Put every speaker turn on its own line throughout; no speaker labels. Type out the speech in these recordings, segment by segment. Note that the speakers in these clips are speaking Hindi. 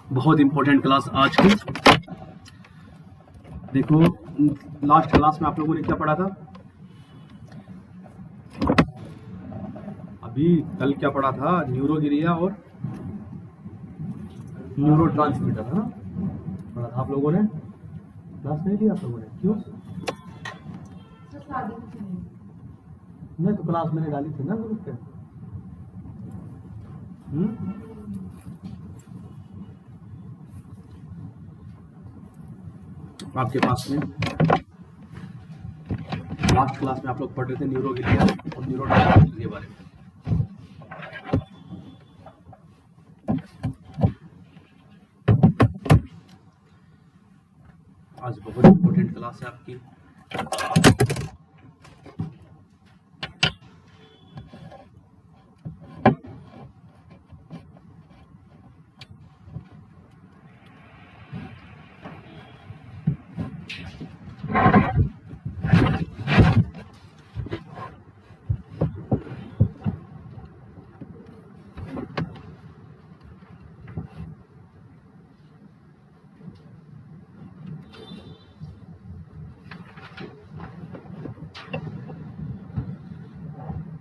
बहुत इंपॉर्टेंट क्लास आज की। देखो लास्ट क्लास में आप लोगों ने क्या पढ़ा था? अभी कल क्या पढ़ा था? न्यूरोगिलिया और न्यूरोट्रांसमीटर, है ना? पढ़ा था आप लोगों ने? क्लास नहीं लिया आप लोगों ने? क्यों नहीं? तो क्लास मैंने डाली थी ना ग्रुप पे। आपके पास में लास्ट क्लास में आप लोग पढ़ रहे थे न्यूरोगिलिया और न्यूरोट्रांसमीटर के बारे में। आज बहुत इंपॉर्टेंट क्लास है आपकी।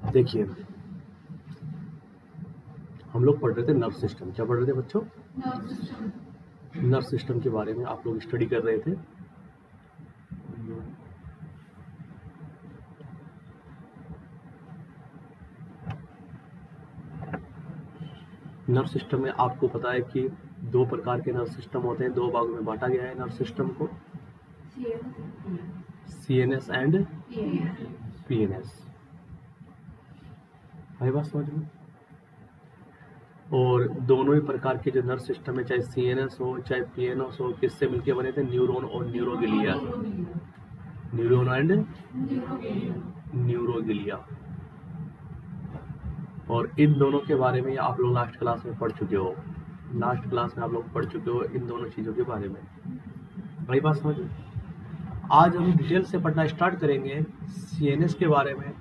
देखिए हम लोग पढ़ रहे थे नर्व सिस्टम। क्या पढ़ रहे थे बच्चों? नर्व सिस्टम के बारे में आप लोग स्टडी कर रहे थे। नर्व सिस्टम में आपको पता है कि दो प्रकार के नर्व सिस्टम होते हैं, दो भागों में बांटा गया है नर्व सिस्टम को, सीएनएस एंड पीएनएस। आई बात समझ में? और दोनों ही प्रकार के जो नर्व सिस्टम है, चाहे सीएनएस हो चाहे पीएनएस हो, किससे मिलकर बने थे? न्यूरॉन और न्यूरोगिलिया। Neuron and न्यूरोगिलिया। और इन दोनों के बारे में आप लोग लास्ट क्लास में पढ़ चुके हो। लास्ट क्लास में आप लोग पढ़ चुके हो इन दोनों चीज़ों के बारे में। वही बात समझ में? आज हम डिटेल से पढ़ना स्टार्ट करेंगे सीएनएस के बारे में,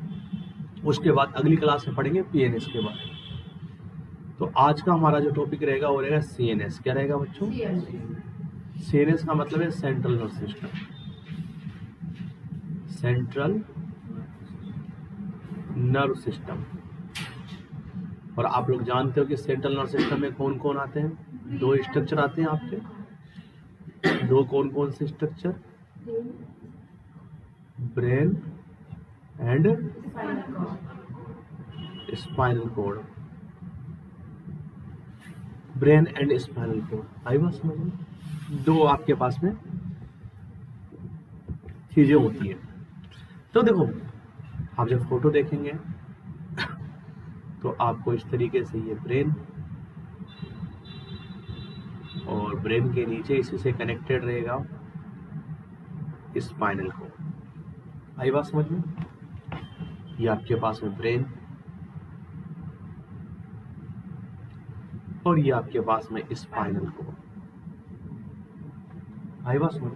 उसके बाद अगली क्लास में पढ़ेंगे पीएनएस के बारे में। तो आज का हमारा जो टॉपिक रहेगा वो रहेगा सीएनएस। क्या रहेगा बच्चों? सीएनएस का मतलब है central nerve system. Central nerve system. और आप लोग जानते हो कि सेंट्रल नर्व सिस्टम में कौन कौन आते हैं? दो स्ट्रक्चर आते हैं आपके। दो कौन कौन से structure? Brain and spinal cord. Brain and spinal cord. आई बात समझ में? दो आपके पास में चीजें होती है। तो देखो आप जब फोटो देखेंगे तो आपको इस तरीके से ये ब्रेन और ब्रेन के नीचे इसी से कनेक्टेड रहेगा स्पाइनल कॉर्ड। आई बात समझ में? ये आपके पास में ब्रेन और ये आपके पास में स्पाइनल कॉर्ड। आई बात समझ?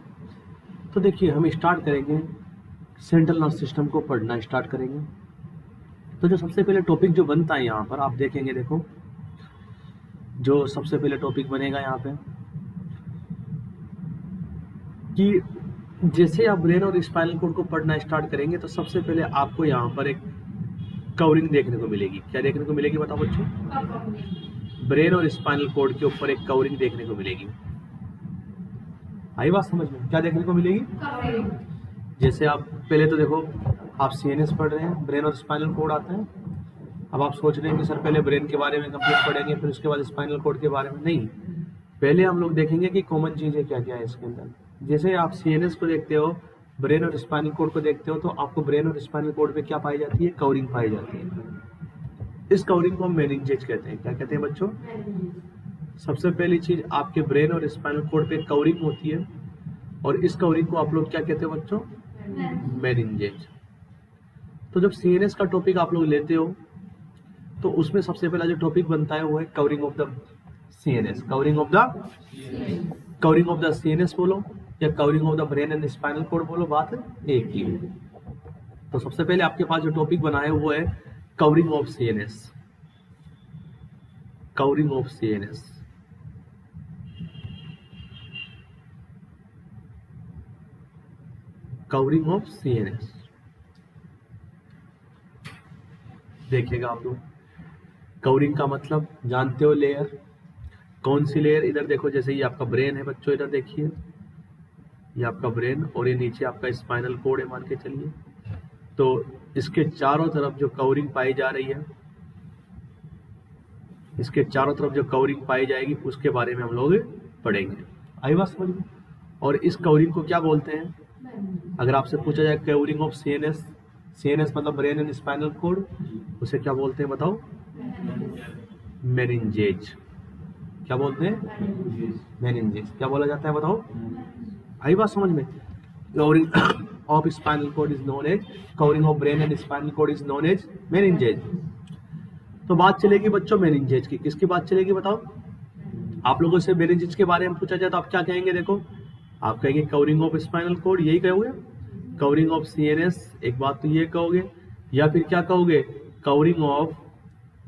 तो देखिए हम स्टार्ट करेंगे सेंट्रल नर्व सिस्टम को पढ़ना स्टार्ट करेंगे। तो जो सबसे पहले टॉपिक जो बनता है यहाँ पर आप देखेंगे, देखो जो सबसे पहले टॉपिक बनेगा यहाँ पे कि जैसे आप ब्रेन और स्पाइनल कॉर्ड को पढ़ना स्टार्ट करेंगे तो सबसे पहले आपको यहाँ पर एक कवरिंग देखने को मिलेगी। क्या देखने को मिलेगी बताओ बच्चों? ब्रेन और स्पाइनल कॉर्ड के ऊपर एक कवरिंग देखने को मिलेगी। आई बात समझ में? क्या देखने को मिलेगी? जैसे आप पहले तो देखो आप सीएनएस पढ़ रहे हैं, ब्रेन और स्पाइनल कॉर्ड आता है। अब आप सोच रहे हैं कि सर पहले ब्रेन के बारे में कंप्लीट पढ़ेंगे फिर उसके बाद स्पाइनल कॉर्ड के बारे में। नहीं, पहले हम लोग देखेंगे कि कॉमन चीजें क्या क्या है इसके अंदर। जैसे आप सीएनएस को देखते हो, ब्रेन और स्पाइनल कॉर्ड को देखते हो, तो आपको ब्रेन और स्पाइनल कॉर्ड पे क्या पाई जाती है? कवरिंग पाई जाती है। इस कवरिंग को हम मेनिंजेज कहते हैं। क्या कहते हैं बच्चों? सबसे पहली चीज आपके ब्रेन और स्पाइनल कॉर्ड पे कवरिंग होती है और इस कवरिंग को आप लोग क्या कहते हो बच्चों? मेनिंजेज। तो जब सीएनएस का टॉपिक आप लोग लेते हो तो उसमें सबसे पहला जो टॉपिक बनता है वो है covering of the CNS. Covering of the CNS बोलो या covering of the brain and spinal cord बोलो, बात एक ही है। तो सबसे पहले आपके पास जो टॉपिक बना है वो है covering of CNS. Covering of CNS. Covering of CNS. देखिएगा आप लोग, कवरिंग का मतलब जानते हो, लेयर। कौन सी लेयर? इधर देखो, जैसे ये आपका ब्रेन है बच्चों, इधर देखिए, ये आपका ब्रेन और ये नीचे आपका स्पाइनल कोड है मान के चलिए। तो इसके चारों तरफ जो कवरिंग पाई जा रही है, इसके चारों तरफ जो कवरिंग पाई जाएगी उसके बारे में हम लोग पढ़ेंगे। आई बात समझ में? और इस कवरिंग को क्या बोलते हैं? अगर आपसे पूछा जाए कवरिंग ऑफ सीएनएस, सीएनएस मतलब ब्रेन एंड स्पाइनल कोड, उसे क्या बोलते हैं बताओ? मेनिंजेज। क्या बोलते हैं? मेनिंजेज। क्या बोला जाता है बताओ? आई बात समझ में? Covering of spinal cord is known as, covering of brain and spinal cord is known as meninges. तो बात चलेगी बच्चों मेनिंजेज की। किसकी बात चलेगी बताओ? आप लोगों से मेनिंजेज के बारे में पूछा जाए तो आप क्या कहेंगे? देखो, आप कहेंगे कवरिंग ऑफ स्पाइनल कोड, यही कहोगे। कवरिंग ऑफ सीएनएस, एक बात तो ये कहोगे, या फिर क्या कहोगे? Covering of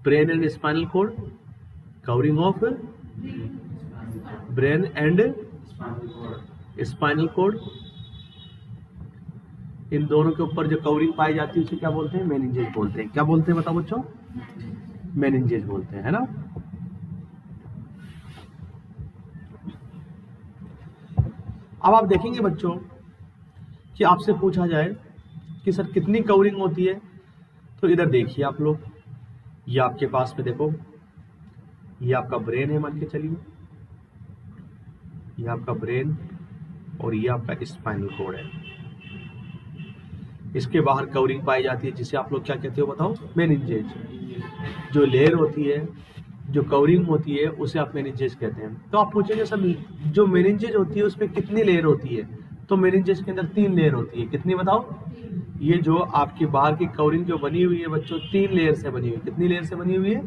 brain and spinal cord, covering of brain and spinal cord, इन दोनों के ऊपर जो कवरिंग पाई जाती है उसे क्या बोलते हैं? मेनिंजेज बोलते हैं। क्या बोलते हैं बताओ बच्चों? मेनिंजेज बोलते हैं, है ना। अब आप देखेंगे बच्चों कि आपसे पूछा जाए कि सर कितनी कवरिंग होती है, तो इधर देखिए आप लोग, ये आपके पास में देखो, ये आपका ब्रेन है मान के चलिए, ये आपका ब्रेन और ये आपका स्पाइनल कोड है। इसके बाहर कवरिंग पाई जाती है जिसे आप लोग क्या कहते हो बताओ? मेनिंजेज। जो लेयर होती है, जो कवरिंग होती है, उसे आप मेनिंजेज कहते हैं। तो आप पूछेंगे सर जो मेनिंजेज होती है उसमें कितनी लेयर होती है? तो मेनिंजेज के अंदर 3 लेयर होती है। कितनी बताओ? ये जो आपकी बाहर की कवरिंग जो बनी हुई है बच्चों, 3 लेयर से बनी हुई है। कितनी लेयर से बनी हुई है?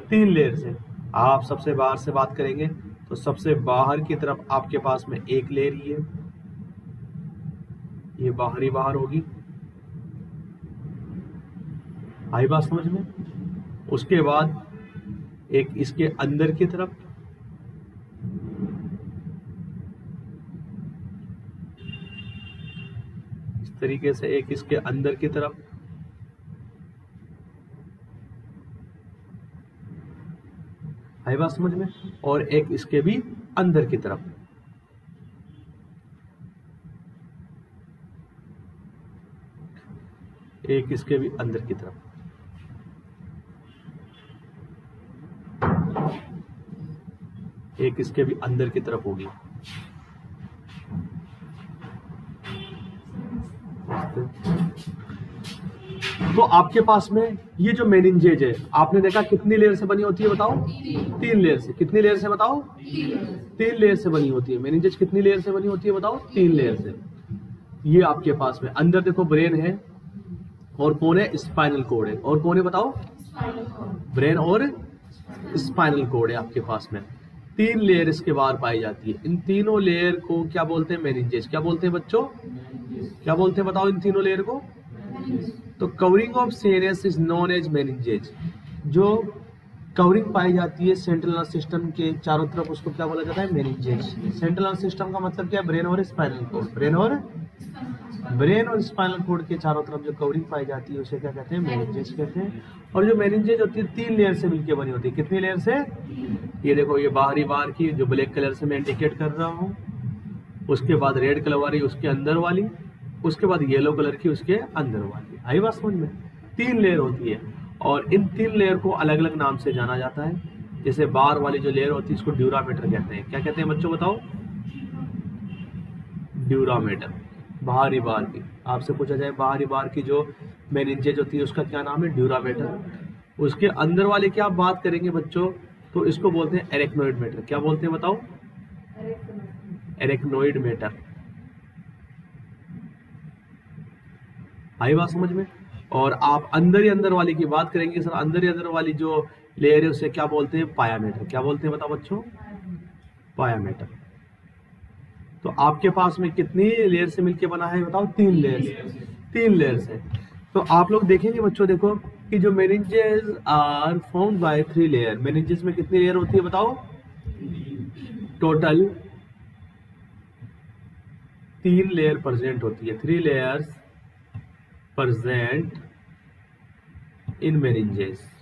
3 लेयर से। आप सबसे बाहर से बात करेंगे तो सबसे बाहर की तरफ आपके पास में एक लेयर ही है, ये बाहरी बाहर होगी। आई बात समझ में? उसके बाद एक इसके अंदर की तरफ, इस तरीके से एक इसके अंदर की तरफ, आई बात समझ में? और एक इसके भी अंदर की तरफ। एक इसके भी अंदर की तरफ। एक इसके भी अंदर की तरफ होगी। तो आपके पास में ये जो मेनिंजेज है, आपने देखा कितनी लेयर से बनी होती है बताओ? 3 लेयर से। कितनी लेयर से बताओ? 3 लेयर से बनी होती है। मेनिंजेज कितनी लेयर से बनी होती है बताओ? 3 लेयर से। ये आपके पास में अंदर देखो ब्रेन है, और कौन है? स्पाइनल कोड है। और कौन है बताओ? ब्रेन और स्पाइनल कोड है आपके पास में। 3 लेयर इसके बाहर पाई जाती है। इन तीनों लेयर को क्या बोलते हैं? मेनिंजेज। क्या बोलते हैं बच्चों? क्या बोलते हैं बताओ इन तीनों लेयर को? तो covering of CNS is known as meninges. जो कवरिंग पाई जाती है सेंट्रल नर्वस सिस्टम के चारों तरफ, उसको क्या बोला जाता है? मेनिंजेज। सेंट्रल नर्वस सिस्टम का मतलब क्या है? ब्रेन और स्पाइनल कोड। ब्रेन और स्पाइनल कोड के चारों तरफ जो कवरिंग पाई जाती है उसे क्या कहते हैं? मेनिंजेज कहते हैं। और जो मेनिंजेज होती है 3 लेयर से मिलकर बनी होती है। कितनी लेयर से? ये देखो, ये बाहरी बाहर की जो ब्लैक कलर से मैं इंडिकेट कर रहा हूँ, उसके बाद रेड कलर वाली उसके अंदर वाली, उसके बाद येलो कलर की उसके अंदर वाली। आई बात समझ में? 3 लेयर होती है और इन 3 लेयर को अलग अलग नाम से जाना जाता है। जैसे बाहर वाली जो लेयर होती है इसको ड्यूरामीटर कहते हैं। क्या कहते हैं बच्चों बताओ? ड्यूरामीटर। बाहरी बार की, आपसे पूछा जाए बाहरी बार की जो मेनिंजेज होती है उसका क्या नाम है? ड्यूरामीटर। उसके अंदर वाले की आप बात करेंगे बच्चों तो इसको बोलते हैं एरेक्नोइड मेटर। क्या बोलते हैं बताओ? Arachnoid matter. आई बात समझ में? और आप अंदर ही अंदर वाली की बात करेंगे सर, अंदर ही अंदर वाली जो लेयर है उसे क्या बोलते हैं? पायामीटर। क्या बोलते हैं बताओ बच्चों? पायामीटर। तो आपके पास में कितनी लेयर से मिलके बना है बताओ? 3 लेयर से। 3 लेयर से। तो आप लोग देखेंगे बच्चों, देखो कि जो meninges are formed by 3 layer. Meninges में कितनी लेयर होती है बताओ? टोटल 3 लेयर प्रेजेंट होती है, 3 लेयर्स प्रेजेंट इन मेनिंजेस।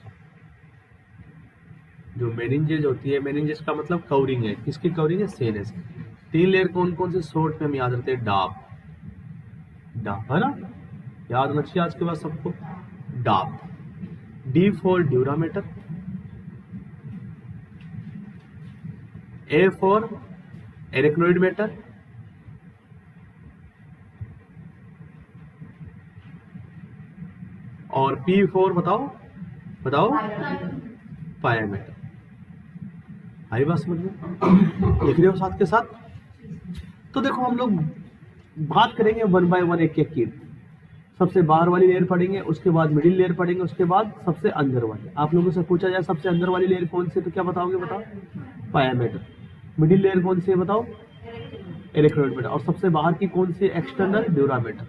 जो मेनिंजेस होती है, मेनिंजेस का मतलब कवरिंग है, किसकी कवरिंग है? सीएनएस। 3 लेयर कौन कौन से? शॉर्ट में हम याद रखते हैं डाप, डाप है ना, याद होना चाहिए आज के बाद सबको, DAP. D for dura mater, A for arachnoid mater, और पी फॉर बताओ पायामीटर। आई बात समझ में? लिख रहे हो साथ के साथ? तो देखो हम लोग बात करेंगे 1 बाय 1 एक एक की। सबसे बाहर वाली लेयर पढ़ेंगे, उसके बाद मिडिल लेयर पढ़ेंगे, उसके बाद सबसे अंदर वाली। आप लोगों से पूछा जाए सबसे अंदर वाली लेयर कौन सी, तो क्या बताओगे? बताओ पायामीटर। मिडिल लेयर कौन सी है? बताओ इलेक्ट्रोड मीटर। और सबसे बाहर की कौन सी? External dura mater.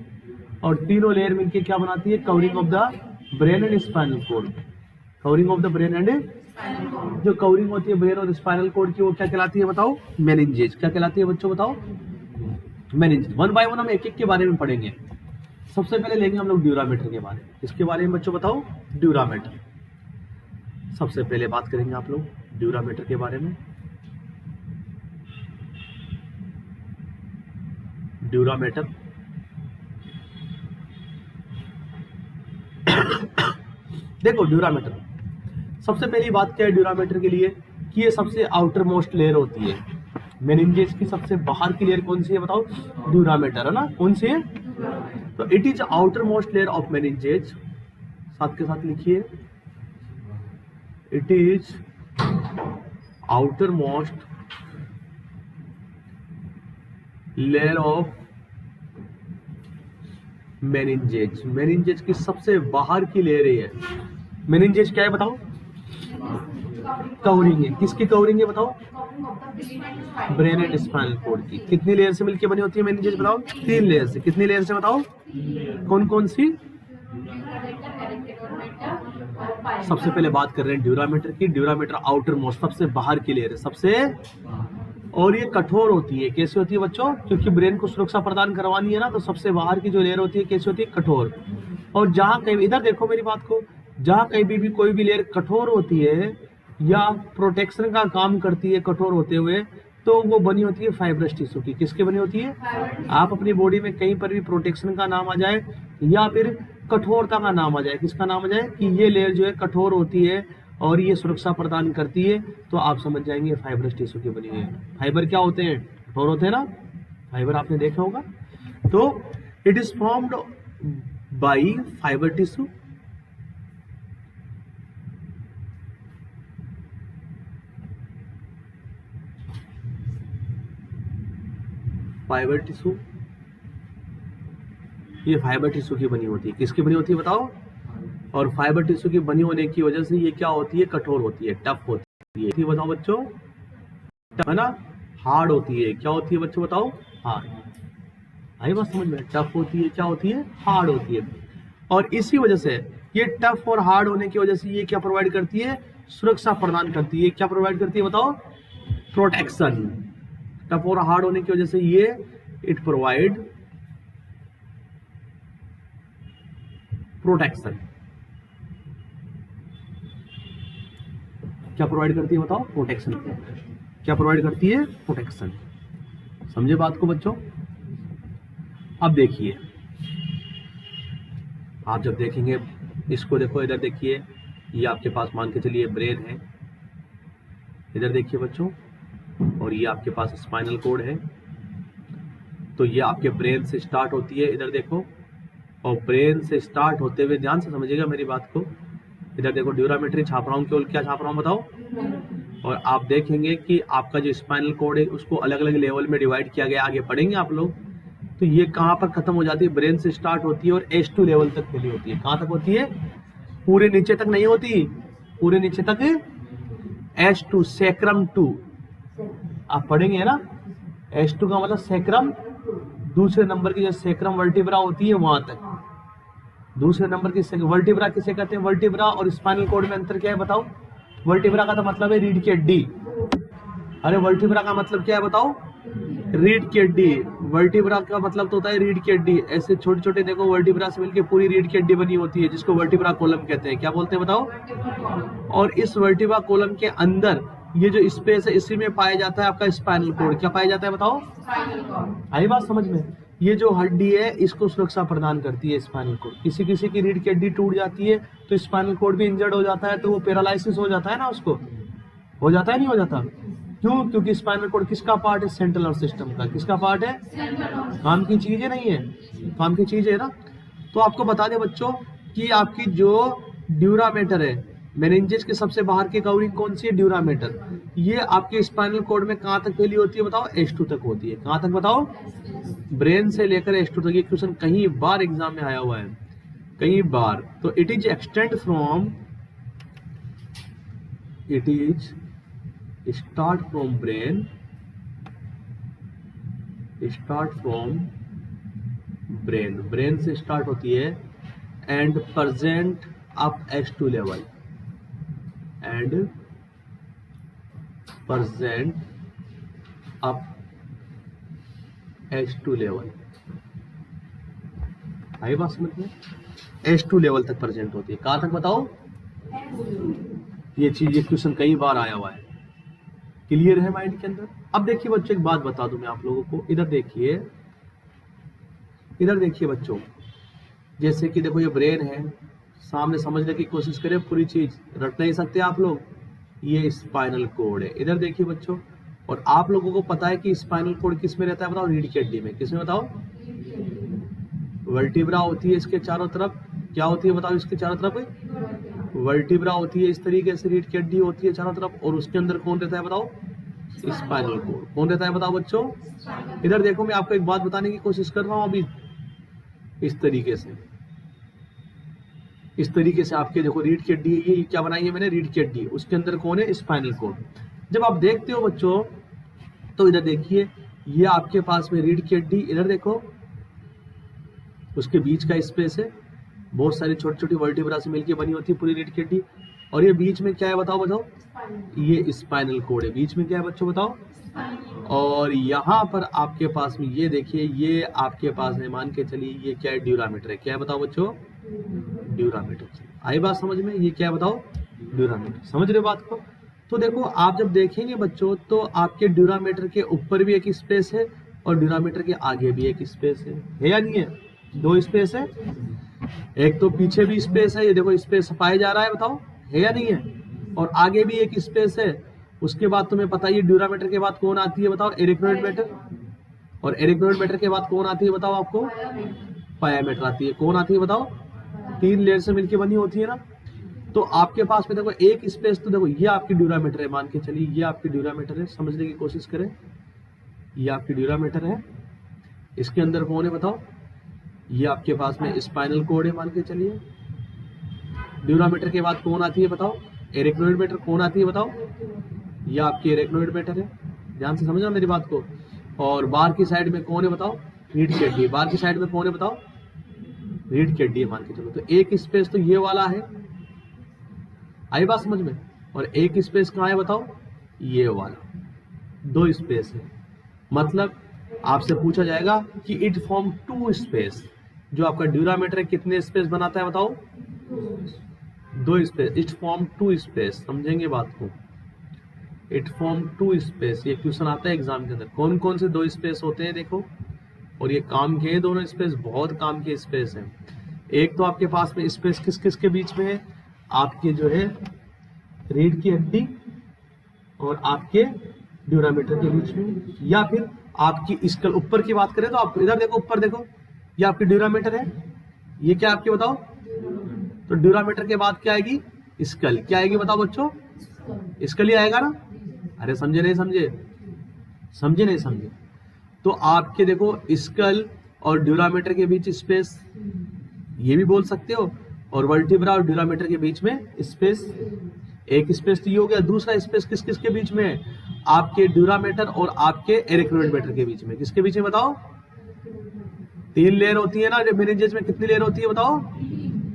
और तीनों लेयर मिलके क्या बनाती है? Covering of the brain and spinal cord. Covering of the brain and, जो कवरिंग होती है ब्रेन और स्पाइनल कोड की, वो क्या कहलाती है? बताओ मेनिंजेस। क्या कहलाती है बच्चों? बताओ मेनिंजेस। 1 बाय 1 हम एक एक के बारे में पढ़ेंगे। सबसे पहले लेंगे हम लोग ड्यूरामीटर के बारे में। इसके बारे में बच्चों बताओ ड्यूरामीटर। सबसे पहले बात करेंगे आप लोग ड्यूरामीटर के बारे में। ड्यूरामीटर देखो, ड्यूरामीटर सबसे पहली बात क्या है ड्यूरामीटर के लिए कि ये सबसे आउटर मोस्ट लेयर होती है। मेनिंजेस की सबसे बाहर की लेयर कौन सी है? बताओ ड्यूरामीटर है ना, कौन सी है? तो it is outer most layer of meninges. साथ के साथ लिखिए, it is outer most layer of meninges. Meninges की सबसे बाहर की लेयर है। मेनिंजेस क्या है बताओ? कवरिंग है। किसकी कवरिंग है? बताओ ब्रेन एंड स्पाइनल कोड की। कितनी लेयर से मिलकर बनी होती है मेनिंजेस? बताओ 3 लेयर से। कितनी लेयर से बताओ? कौन कौन सी? सबसे पहले बात कर रहे हैं ड्यूरामीटर की। ड्यूरामीटर आउटर मोस्ट, सबसे बाहर की लेयर है, सबसे। और ये कठोर होती है। कैसे होती है बच्चों? क्योंकि ब्रेन को सुरक्षा प्रदान करवानी है ना, तो सबसे बाहर की जो लेयर होती है कैसे होती है? कठोर। और जहां कहीं, इधर देखो मेरी बात को, जहां कहीं भी कोई भी लेयर कठोर होती है या प्रोटेक्शन का काम करती है कठोर होते हुए, तो वो बनी होती है फाइब्रस टिश्यू की। किसके बनी होती है? आप अपनी बॉडी में कहीं पर भी प्रोटेक्शन का नाम आ जाए या फिर कठोरता का नाम आ जाए, किसका नाम आ जाए कि ये लेयर जो है कठोर होती है और ये सुरक्षा प्रदान करती है, तो आप समझ जाएंगे फाइब्रस टिश्यू की बनी हुई है। फाइबर क्या होते हैं? कठोर होते हैं ना, फाइबर आपने देखा होगा। तो it is formed by fibre tissue. Fibre tissue, ये फाइबर टिश्यू की बनी होती है। किसकी बनी होती है बताओ? और फाइबर टिश्यू की बनी होने की वजह से ये क्या होती है? कठोर होती है, टफ होती है। बताओ बच्चों, है ना, हार्ड होती है। क्या होती है बच्चों बताओ? हार्ड। आई बात समझ में? टफ होती है, क्या होती है? हार्ड होती है। और इसी वजह से ये टफ और हार्ड होने की वजह से ये क्या प्रोवाइड करती है? सुरक्षा प्रदान करती है। क्या प्रोवाइड करती है बताओ? प्रोटेक्शन। टफ और हार्ड होने की वजह से ये इट प्रोवाइड प्रोटेक्शन। क्या प्रोवाइड करती है बताओ? प्रोटेक्शन। क्या प्रोवाइड करती है? प्रोटेक्शन। समझे बात को बच्चों? अब देखिए, आप जब देखेंगे इसको, देखो इधर देखिए, ये आपके पास मान के चलिए ब्रेन है, इधर देखिए बच्चों, और ये आपके पास स्पाइनल कोड है। तो ये आपके ब्रेन से स्टार्ट होती है, इधर देखो, और ब्रेन से स्टार्ट होते हुए ध्यान से समझिएगा मेरी बात को। इधर देखो ड्यूरामेट्री छाप रहा हूँ, केवल क्या छाप रहा हूँ बताओ? और आप देखेंगे कि आपका जो स्पाइनल कोड है उसको अलग अलग लेवल में डिवाइड किया गया। आगे पढ़ेंगे आप लोग। तो ये कहाँ पर खत्म हो जाती है? ब्रेन से स्टार्ट होती है और H2 लेवल तक फैली होती है। कहाँ तक होती है? पूरे नीचे तक नहीं होती, पूरे नीचे तक H2, सैक्रम 2 आप पढ़ेंगे ना। H2 का मतलब सैक्रम, दूसरे नंबर की जो सैक्रम वर्टिब्रा होती है वहां तक। दूसरे नंबर की वर्टिब्रा किसे कहते हैं? वर्टिब्रा और स्पाइनल कोड में अंतर क्या है बताओ? वर्टिब्रा का तो मतलब है रीढ़ की हड्डी। अरे वर्टिब्रा का मतलब क्या है बताओ? रीढ़ की हड्डी। वर्टिब्रा का मतलब तो होता है रीढ़ की हड्डी। ऐसे छोटे छोटे देखो वर्टिब्रा से मिलकर पूरी रीढ़ की हड्डी बनी होती है, जिसको वर्टिब्रा कॉलम कहते हैं। क्या बोलते हैं बताओ? और इस वर्टिब्रा कॉलम के अंदर ये जो स्पेस है, इसी में पाया जाता है आपका स्पाइनल कॉर्ड। क्या पाया जाता है बताओ? आई बात समझ में? ये जो हड्डी है इसको सुरक्षा प्रदान करती है स्पाइनल कॉर्ड। किसी किसी की रीढ़ की हड्डी टूट जाती है तो स्पाइनल कॉर्ड भी इंजर्ड हो जाता है, तो वो पैरालिसिस हो जाता है ना, उसको हो जाता है नहीं हो जाता? क्यों? क्योंकि स्पाइनल कॉर्ड किसका पार्ट है? सेंट्रल नर्वस सिस्टम का। किसका पार्ट है? काम की चीज है, नहीं है? काम की चीज है ना। तो आपको बता दें बच्चों कि आपकी जो ड्यूरामेटर है, मेनिंजेस के सबसे बाहर की कवरिंग कौन सी है? ड्यूरामेटर। ये आपके स्पाइनल कॉर्ड में कहां तक फैली होती है बताओ? S2 तक होती है। कहां तक बताओ? ब्रेन से लेकर S2 तक। ये क्वेश्चन कई बार एग्जाम में आया हुआ है, कई बार। तो it is extend from, it is start from brain, start from brain, brain से स्टार्ट होती है, and present up S2 level, and present up S2 level. आई बात समझ में? S2 लेवल तक प्रेजेंट होती है। कहां तक बताओ? ये चीज, ये क्वेश्चन कई बार आया हुआ है। क्लियर है माइंड के अंदर? अब देखिए बच्चों, एक बात बता दूं मैं आप लोगों को। इधर देखिए, इधर देखिए बच्चों, जैसे कि देखो ये ब्रेन है, सामने समझने की कोशिश करें, पूरी चीज रट नहीं सकते आप लोग। ये स्पाइनल कॉर्ड है। इधर देखिए बच्चों, और आप लोगों को पता है कि स्पाइनल कॉर्ड किस में रहता है बताओ? रीढ़ की हड्डी में। किस में बताओ? वर्टिब्रा होती है इसके चारों तरफ। क्या होती है बताओ इसके चारों तरफ? वर्टिब्रा होती है इस तरीके से, रीढ़ की हड्डी होती है चारों तरफ, और उसके अंदर कौन रहता है बताओ? Spinal cord. कौन रहता है बताओ बच्चों? इधर देखो, मैं आपको एक बात बताने की कोशिश कर रहा हूं अभी। इस तरीके से, इस तरीके से आपके देखो रीढ़ की हड्डी, ये क्या बनाई है मैंने? रीढ़ की हड्डी। उसके अंदर कौन है? Spinal cord. जब आप देखते हो बच्चों, तो इधर देखिए, ये आपके पास में रीढ़ की हड्डी, इधर देखो उसके बीच का स्पेस है, बहुत सारी छोटी छोटी वर्टिब्रा से मिलकर बनी होती है पूरी रीढ़ की हड्डी। और ये बीच में क्या है बताओ? बताओ, ये स्पाइनल कॉर्ड है। बीच में क्या है बच्चों बताओ? और यहाँ पर आपके पास में ये देखिए, ये आपके पास है, मान के चलिए ये क्या है? ड्यूरामीटर है। क्या है बताओ बच्चों? ड्यूरामीटर। आई बात समझ में? ये क्या है बताओ? ड्यूरामीटर। समझ रहे बात को? तो देखो, आप जब देखेंगे बच्चों, तो आपके ड्यूरामीटर के ऊपर भी एक स्पेस है, और ड्यूरामीटर के आगे भी एक स्पेस है या नहीं है? दो स्पेस है। एक तो पीछे भी स्पेस है, ये देखो स्पेस पाया जा रहा है, बताओ है या नहीं है? और आगे भी एक स्पेस है। उसके बाद तुम्हें पता है ड्यूरामीटर के बाद कौन आती है बताओ? Erythroid matter. और एरिथ्रोइड मैटर के बाद कौन आती है बताओ आपको? पायामेटर आती है। कौन आती है बताओ? 3 लेयर से मिलकर बनी होती है ना। तो आपके पास में देखो एक स्पेस, तो देखो ये आपकी ड्यूरामीटर है, मान के चलिए ये आपकी ड्यूरामीटर है। समझने की कोशिश करें, ये आपकी ड्यूरामीटर है। इसके अंदर कौन है बताओ? ये आपके पास में स्पाइनल कॉर्ड है, मान के चलिए। ड्यूरामीटर के बाद कौन आती है बताओ? Arachnoid matter. कौन आती है बताओ? ये आपकी एरेक्नोइड मैटर है। ध्यान से समझना मेरी बात को। और बाहर की साइड में कौन है बताओ? रीढ़ की हड्डी। बाहर की साइड में कौन है बताओ? रीढ़ की हड्डी है, मान के चलो। तो एक स्पेस तो ये वाला है, आई बात समझ में? और एक स्पेस कहाँ है बताओ? ये वाला। 2 स्पेस है। मतलब आपसे पूछा जाएगा कि इट फॉर्म 2 स्पेस। जो आपका ड्यूरामीटर है कितने स्पेस बनाता है बताओ? 2 स्पेस। It form 2 space. समझेंगे बात को? It form 2 space. ये क्वेश्चन आता है एग्जाम के अंदर। कौन कौन से 2 स्पेस होते हैं देखो, और ये काम के दोनों स्पेस, बहुत काम के स्पेस है। एक तो आपके पास में स्पेस किस किस के बीच में है? आपके जो है रीढ़ की हड्डी और आपके ड्यूरामीटर के बीच में, या फिर आपकी स्कल। ऊपर की बात करें तो आप इधर देखो, ऊपर देखो, ये आपकी ड्यूरामीटर है। ये क्या आपके बताओ? तो ड्यूरामीटर के बाद क्या आएगी? स्कल। क्या आएगी बताओ बच्चों? स्कल ही आएगा ना। अरे समझे नहीं समझे? समझे नहीं समझे? तो आपके देखो स्कल और ड्यूरामीटर के बीच स्पेस, ये भी बोल सकते हो। और वर्टिब्रा और ड्यूरामीटर के बीच में स्पेस, एक स्पेस तो ये हो गया। दूसरा स्पेस किस किस के बीच में है? आपके ड्यूरामीटर और आपके एरेक्नोइड मैटर के बीच में। किसके बीच में बताओ? 3 लेयर होती है ना मेनिंजेस में। कितनी लेयर होती है बताओ?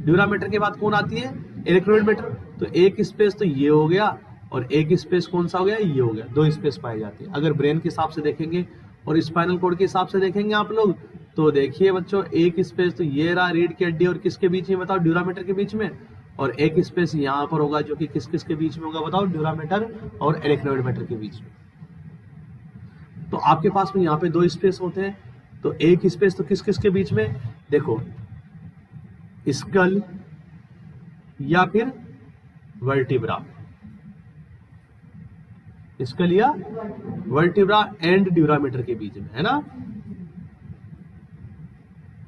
ड्यूरामीटर के बाद कौन आती है? Arachnoid matter. तो एक स्पेस तो ये हो गया, और एक स्पेस कौन सा हो गया? ये हो गया। 2 स्पेस पाई जाती है। अगर ब्रेन के हिसाब से देखेंगे और स्पाइनल कोड के हिसाब से देखेंगे आप लोग, तो देखिए बच्चों, एक स्पेस तो ये रहा रीढ़ की हड्डी और किसके बीच में बताओ, ड्यूरामीटर के बीच में, और एक स्पेस यहाँ पर होगा जो कि किस किस के बीच में होगा बताओ, ड्यूरामीटर और एरेक्नोइड के बीच में। तो आपके पास में यहाँ पे दो स्पेस होते हैं, तो एक स्पेस तो किस किस के बीच में, देखो स्कल या फिर वर्टिब्रा, स्कल या वर्टिब्रा एंड ड्यूरामीटर के बीच में, है ना,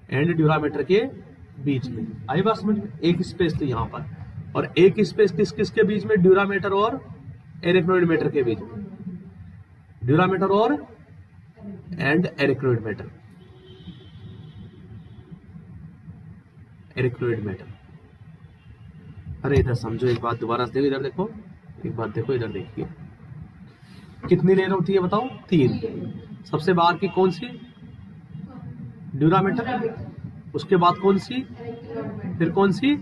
एंड ड्यूरामीटर के बीच में। आई बात समझ में, एक स्पेस तो यहाँ पर, और एक स्पेस किस किस के बीच में, ड्यूरामीटर और एरेक्नोइड के बीच में, ड्यूरामीटर और एंड एरेक्नोइड मैटर। अरे इधर समझो, एक बात दोबारा से देखो, इधर देखो, एक बात देखो, इधर देखिए, कितनी लेयर होती है बताओ, 3। सबसे बाहर की कौन सी, ड्यूरामीटर, उसके बाद कौन सी, फिर कौन सी,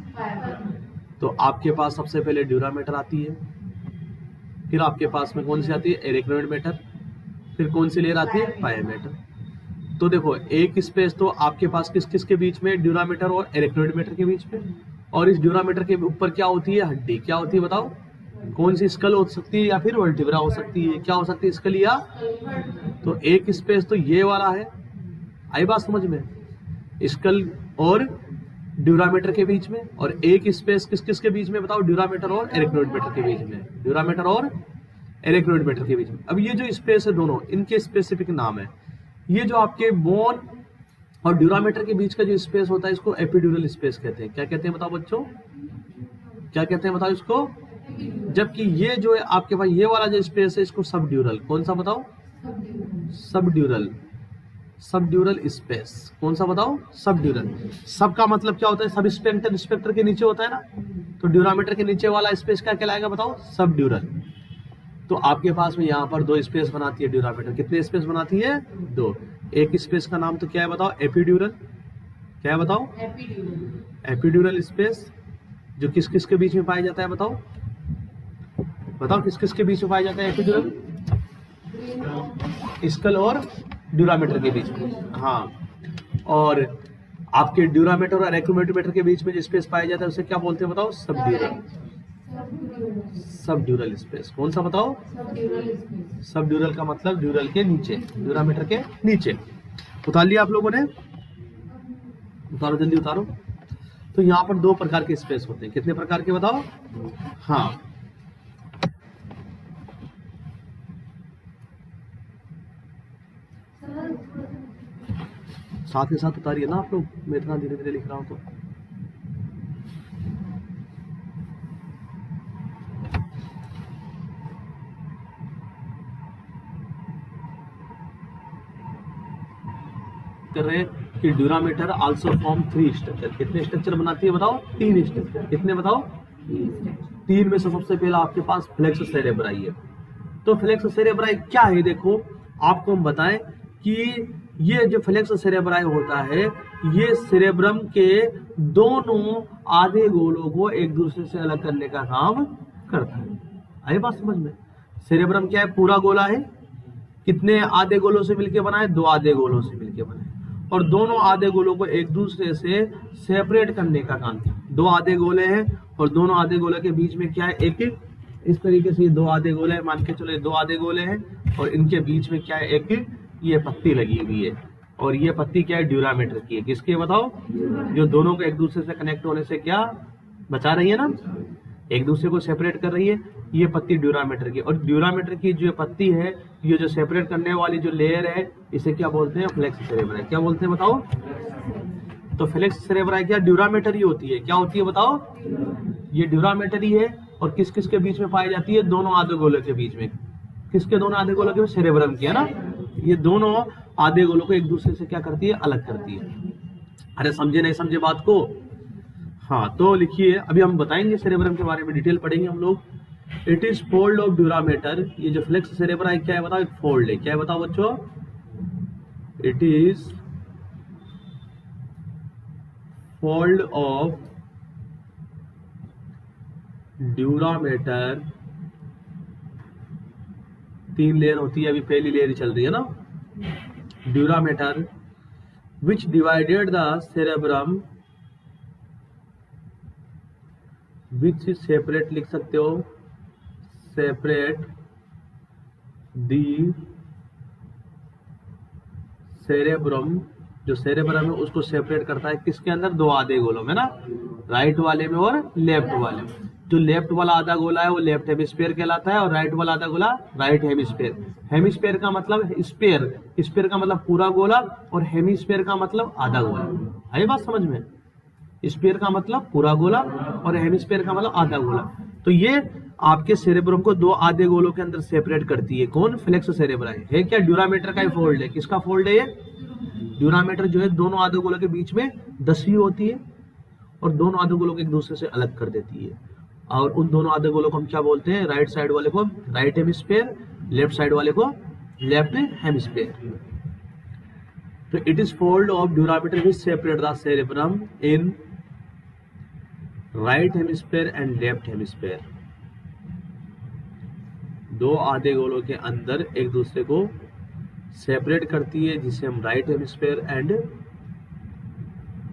तो आपके पास सबसे पहले ड्यूरामीटर आती है, फिर आपके पास में कौन सी आती है, एरेक्नोइड मैटर, फिर कौन सी लेयर आती है, पायोमेटर। तो देखो एक स्पेस तो आपके पास किस किस के बीच में, ड्यूरामीटर और एरेक्नोइड मैटर के बीच में, और इस ड्यूरामीटर के ऊपर क्या होती है, हड्डी, क्या होती है बताओ, कौन सी, स्कल हो सकती है या फिर वर्टिब्रा हो सकती है, क्या हो सकती है, स्कल या, तो एक स्पेस तो ये वाला है, आई बात समझ में, स्कल और ड्यूरामीटर के बीच में, और एक स्पेस किस किस के बीच में बताओ, ड्यूरामीटर और एरेक्नोइड मैटर के बीच में, ड्यूरामीटर और एरेक्नोइड मैटर के बीच में। अब ये जो स्पेस है दोनों, इनके स्पेसिफिक नाम है। ये जो आपके बोन और ड्यूरामीटर के बीच का जो स्पेस होता है, इसको एपिड्यूरल स्पेस कहते हैं। क्या कहते हैं बताओ बच्चों, क्या कहते हैं बताओ इसको, जबकि ये जो है आपके पास ये वाला जो स्पेस है, इसको सबड्यूरल, कौन सा बताओ, सबड्यूरल, सबड्यूरल स्पेस, कौन सा बताओ, सबड्यूरल। सब का मतलब क्या होता है, सब स्पेक्टर के नीचे होता है ना, तो ड्यूरामीटर के नीचे वाला स्पेस क्या कहलाएगा बताओ, सबड्यूरल। तो आपके पास में यहाँ पर 2 स्पेस बनाती है ड्यूरामीटर, कितने स्पेस बनाती है, 2। एक स्पेस का नाम तो क्या है बताओ, एपिड्यूरल, क्या है बताओ, एपिड्यूरल स्पेस, जो किस किस के बीच में पाया जाता है बताओ, बताओ किस किस के बीच में पाया जाता है एपिड्यूरल, स्कल और ड्यूरामीटर के बीच में, हाँ। और आपके ड्यूरामीटर और एरेक्नोइड मैटर के बीच में जो स्पेस पाया जाता है उसे क्या बोलते हैं बताओ, सबड्यूरल, सबड्यूरल स्पेस, कौन सा बताओ, सबड्यूरल का मतलब ड्यूरल के नीचे, ड्यूरामीटर के नीचे। उतार लिया आप लोगों ने, उतारो जल्दी उतारो। तो यहाँ पर 2 प्रकार के स्पेस होते हैं, कितने प्रकार के बताओ, हाँ, साथ के साथ उतारिए ना आप लोग, मैं इतना धीरे धीरे लिख रहा हूं तो। कर रहे कि ड्यूरामीटर आल्सो फॉर्म 3 स्ट्रक्चर, कितने स्ट्रक्चर बनाती है बताओ, 3 स्ट्रक्चर, कितने बताओ, 3 में से सबसे पहला आपके पास फ्लेक्स सेरेब्राई है। तो फ्लेक्स सेरेब्राई क्या है, देखो आपको हम बताएं कि ये जो फ्लेक्स सेरेब्राई होता है, ये सेरेब्रम के दोनों आधे गोलों को एक दूसरे से अलग करने का काम करता है। आई बात समझ में, सेरेब्रम क्या है, पूरा गोला है, कितने आधे गोलों से मिलकर बना है, 2 आधे गोलों से मिलकर बना है, और दोनों आधे गोलों को एक दूसरे से सेपरेट करने का काम किया। 2 आधे गोले हैं और दोनों आधे गोले के बीच में क्या है, एक इस तरीके से 2 आधे गोले हैं, मान के चलो 2 आधे गोले हैं, और इनके बीच में क्या है, एक ये पत्ती लगी हुई है, और ये पत्ती क्या है, ड्यूरामीटर की है, किसकी बताओ, जो दोनों को एक दूसरे से कनेक्ट होने से क्या बचा रही है ना, एक दूसरे को सेपरेट कर रही है, ये पत्ती ड्यूरामीटर की। और ड्यूरामीटर की जो पत्ती है, ये जो सेपरेट करने वाली जो लेयर है, इसे क्या बोलते हैं, फ्लेक्स सेरेब्राई। क्या बोलते हैं बताओ, तो फ्लेक्स सेरेब्राई क्या ड्यूरामीटर ही होती है, क्या होती है बताओ, ये ड्यूरामीटर ही है, और किस किस के बीच में पाई जाती है, दोनों आधे गोलों के बीच में, किसके दोनों आधे गोलों के, सेरेब्रम की, है ना। ये दोनों आधे गोलों को एक दूसरे से क्या करती है, अलग करती है। अरे समझे नहीं समझे बात को, हाँ। तो लिखिए, अभी हम बताएंगे सेरेब्रम के बारे में, डिटेल पढ़ेंगे हम लोग। It is fold of dura mater, ये जो फ्लेक्स सेरेब्राई क्या है बताओ, एक फोल्ड है, क्या है बताओ बच्चों, it is fold of dura mater. 3 layer होती है, अभी पहली लेयर चल रही है ना, dura mater which divided the cerebrum which separate लिख सकते हो separate the cerebrum, जो सेरेब्रम है उसको सेपरेट करता है किसके अंदर, दो आधे गोलों में ना, राइट वाले में और लेफ्ट वाले में। जो लेफ्ट वाला आधा गोला है वो लेफ्ट हेमिस्फीयर कहलाता है और राइट वाला आधा गोला राइट हेमिस्फीयर। हेमिस्फीयर का मतलब स्पेयर, स्पेयर का मतलब पूरा गोला और हेमिस्फीयर का मतलब आधा गोला। आई बात समझ में? स्पेयर का मतलब पूरा गोला और हेमिस्फीयर का मतलब आधा गोला। तो ये आपके सेरेब्रम को दो आधे गोलों के अंदर सेपरेट करती है। कौन? फ्लेक्स सेरेब्राई है क्या? ड्यूरामेटर का ही फोल्ड है। किसका फोल्ड है ये? ड्यूरामेटर जो है दोनों आधे गोलों के बीच में दसी होती है और दोनों आधे गोलों को एक दूसरे से अलग कर देती है। और उन दोनों आधे गोलों को हम क्या बोलते हैं? राइट साइड वाले को राइट हेमिस्फीयर, लेफ्ट साइड वाले को लेफ्ट हेमिस्फीयर। तो it is fold of dura mater which separate the cerebrum in right hemisphere and left hemisphere. दो आधे गोलों के अंदर एक दूसरे को सेपरेट करती है, जिसे हम right hemisphere and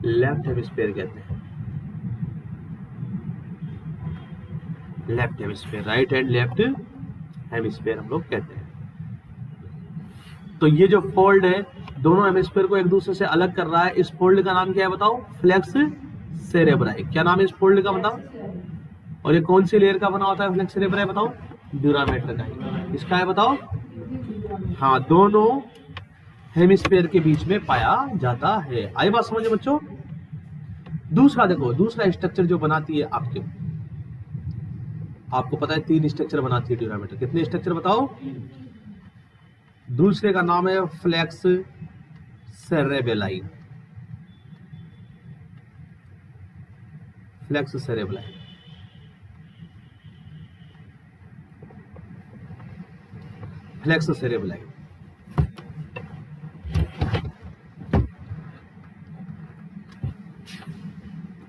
left hemisphere कहते हैं। Left hemisphere, right and left hemisphere हम लोग कहते हैं। तो ये जो फोल्ड है दोनों हेमिस्फीयर को एक दूसरे से अलग कर रहा है, इस फोल्ड का नाम क्या है बताओ? Falx cerebri. क्या नाम है इस फोल्ड का बताओ? और ये कौन सी लेयर का बना होता है फ्लेक्स सेरेब्राई बताओ? ड्यूरामेटर का ही। इसका है बताओ? हाँ, दोनों हेमिस्फीयर के बीच में पाया जाता है। आई बात समझे बच्चों? दूसरा देखो, दूसरा स्ट्रक्चर जो बनाती है आपको पता है 3 स्ट्रक्चर बनाती है ड्यूरामेटर। कितने स्ट्रक्चर बताओ? दूसरे का नाम है falx cerebelli. Falx cerebelli, falx cerebelli.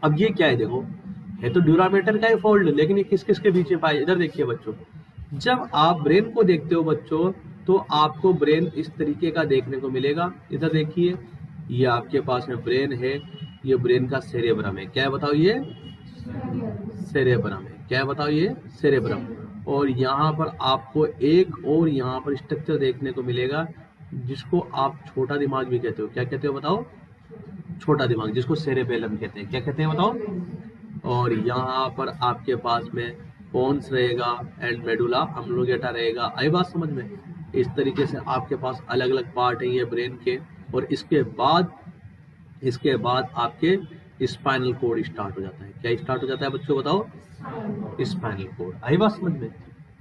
अब ये क्या है? देखो, है तो ड्यूरामेटर का ही फोल्ड, लेकिन ये किस किस के बीच में पाए? इधर देखिए बच्चों, जब आप ब्रेन को देखते हो बच्चों तो आपको ब्रेन इस तरीके का देखने को मिलेगा। इधर देखिए, ये आपके पास में ब्रेन है, ये ब्रेन का सेरेब्रम है। क्या है बताओ? ये सेरेब्रम है। क्या है बताओ? ये सेरेब्रम। और यहाँ पर आपको एक और यहाँ पर स्ट्रक्चर देखने को मिलेगा जिसको आप छोटा दिमाग भी कहते हो। क्या कहते हो बताओ? छोटा दिमाग, जिसको सेरेबेलम कहते हैं। क्या कहते हैं बताओ? और यहाँ पर आपके पास में पोन्स रहेगा एंड मेडुला ऑब्लिंगेटा रहेगा। आई बात समझ में? इस तरीके से आपके पास अलग अलग पार्ट है ये ब्रेन के। और इसके बाद आपके स्पाइनल कोड स्टार्ट हो जाता है। क्या स्टार्ट हो जाता है बच्चों बताओ? Spinal cord. आई बात समझ में?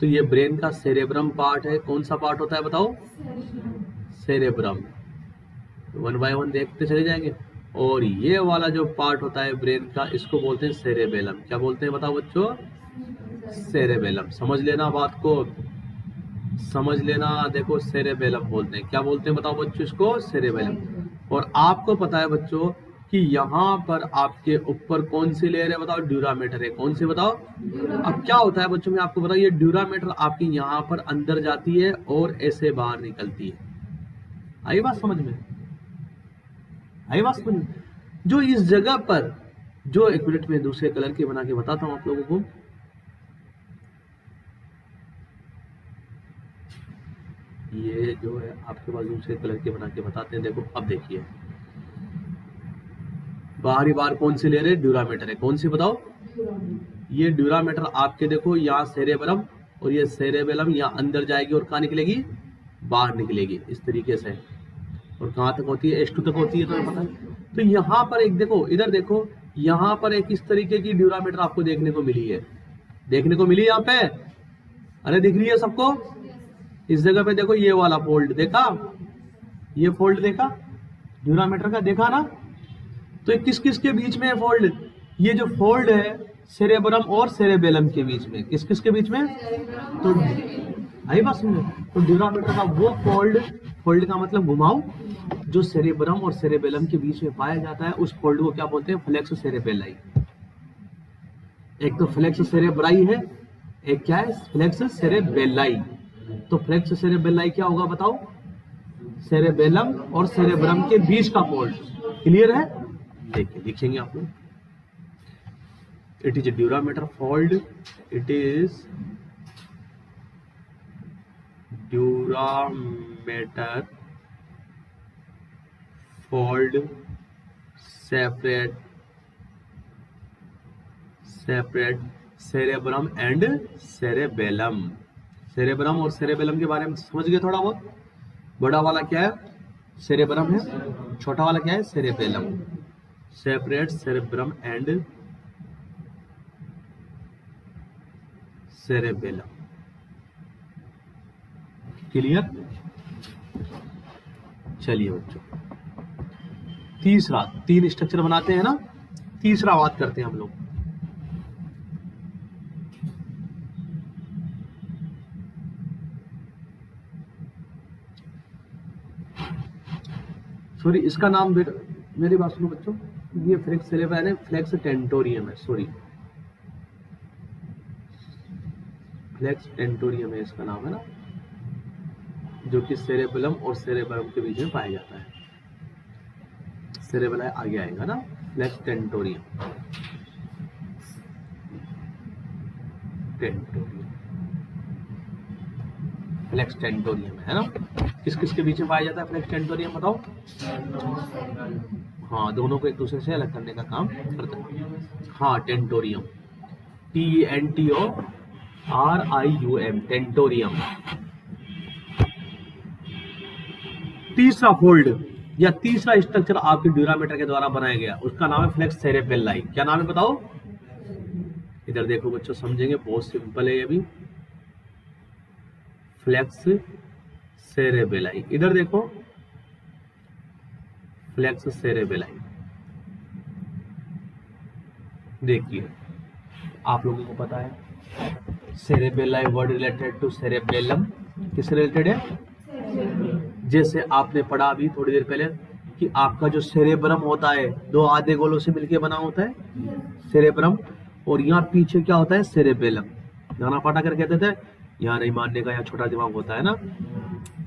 तो ये ब्रेन का सेरेब्रम पार्ट है। कौन सा पार्ट होता है बताओ? सेरेब्रम। 1 बाय 1 देखते चले जाएंगे। और ये वाला जो पार्ट होता है ब्रेन का, इसको बोलते हैं सेरेबेलम। क्या बोलते हैं बताओ बच्चों? सेरेबेलम। समझ लेना बात को, समझ लेना। देखो, सेरेबेलम बोलते हैं। क्या बोलते हैं बताओ बच्चों? इसको सेरेबेलम। और आपको पता है बच्चों कि यहाँ पर आपके ऊपर कौन सी लेयर है बताओ? ड्यूरामेटर है। कौन सी बताओ? अब क्या होता है बच्चों, मैं आपको बताऊं, ये ड्यूरामेटर आपकी यहाँ पर अंदर जाती है और ऐसे बाहर निकलती है। आई बात समझ में? आई बात समझ में? जो इस जगह पर, जो एक मिनट में दूसरे कलर के बना के बताता हूं आप लोगों को। ये जो है आपके पास दूसरे कलर के बना के बताते हैं। देखो, अब देखिए, बाहरी बार कौन सी लेयर है? ड्यूरामेटर है। कौन सी बताओ? ये ड्यूरामेटर आपके देखो, यहाँ सेरेब्रम और ये सेरेबेलम यहाँ अंदर जाएगी और कहाँ निकलेगी? बाहर निकलेगी इस तरीके से। और कहाँ तक होती है? H2 तक होती है, तो पता है। तो यहाँ पर एक देखो, इधर देखो, यहाँ पर एक इस तरीके की ड्यूरामेटर आपको देखने को मिली है। देखने को मिली यहाँ पे? अरे दिख रही है सबको? इस जगह पे देखो, ये वाला फोल्ड देखा? ये फोल्ड देखा ड्यूरामेटर का? देखा ना? तो किस किस के बीच में है फोल्ड? ये जो फोल्ड है सेरेब्रम और सेरेबेलम के बीच में। किस किस के बीच में? तो आई बात समझो? तो ड्यूरामेटर का वो फोल्ड का मतलब घुमाओ, जो सेरेब्रम और सेरेबेलम के बीच में पाया जाता है, उस फोल्ड को क्या बोलते हैं? Falx cerebelli. एक तो फ्लेक्स सेरेब्राई है, एक क्या है? Falx cerebelli. तो फ्लेक्स सेरेबेलाई क्या होगा बताओ? सेरेबेलम और सेरेब्रम के बीच का पोर्ट। क्लियर है? देखिए लिखेंगे आप लोग, it is a dura mater fold, it is dura mater fold separate cerebrum and cerebellum। cerebrum और cerebellum के बारे में समझ गए थोड़ा बहुत। बड़ा वाला क्या है? cerebrum है, छोटा वाला क्या है? cerebellum। separate cerebrum and cerebellum। Clear? चलिए बच्चों, तीसरा, 3 स्ट्रक्चर बनाते हैं ना, तीसरा बात करते हैं हम लोग। सॉरी, इसका नाम मेरी बात सुनो बच्चों, ये फ्लेक्स सेरेब्रम है, फ्लेक्स टेंटोरियम है, सॉरी फ्लेक्स टेंटोरियम है इसका नाम है ना, जो कि सेरेबेलम और सेरेब्रम के बीच में पाया जाता है। सेरेबेला आगे आएगा ना, फ्लेक्स टेंटोरियम, फ्लेक्स टेंटोरियम है ना। किस किस के बीच में पाया जाता है फ्लेक्स टेंटोरियम, बताओ? हाँ, दोनों को एक दूसरे से अलग करने का काम करता है। हाँ, टेंटोरियम, TENTORIUM, टेंटोरियम। तीसरा फोल्ड या तीसरा स्ट्रक्चर आपके ड्यूरामीटर के द्वारा बनाया गया, उसका नाम है फ्लेक्स सेरेबेलाई। क्या नाम है बताओ? इधर देखो बच्चों, समझेंगे, बहुत सिंपल है ये भी। फ्लेक्स सेरेबेलाई, इधर देखो, फ्लेक्स सेरेबेलाई। देखिए, आप लोगों को पता है cerebelli word related to cerebellum, किससे रिलेटेड है? जैसे आपने पढ़ा अभी थोड़ी देर पहले कि आपका जो सेरेब्रम होता है 2 आधे गोलों से मिलकर बना होता है सेरेब्रम, और यहाँ पीछे क्या होता है? सेरेबेलम। गाना पाठा कर कहते थे यहाँ नहीं मानने का, यहाँ छोटा दिमाग होता है ना,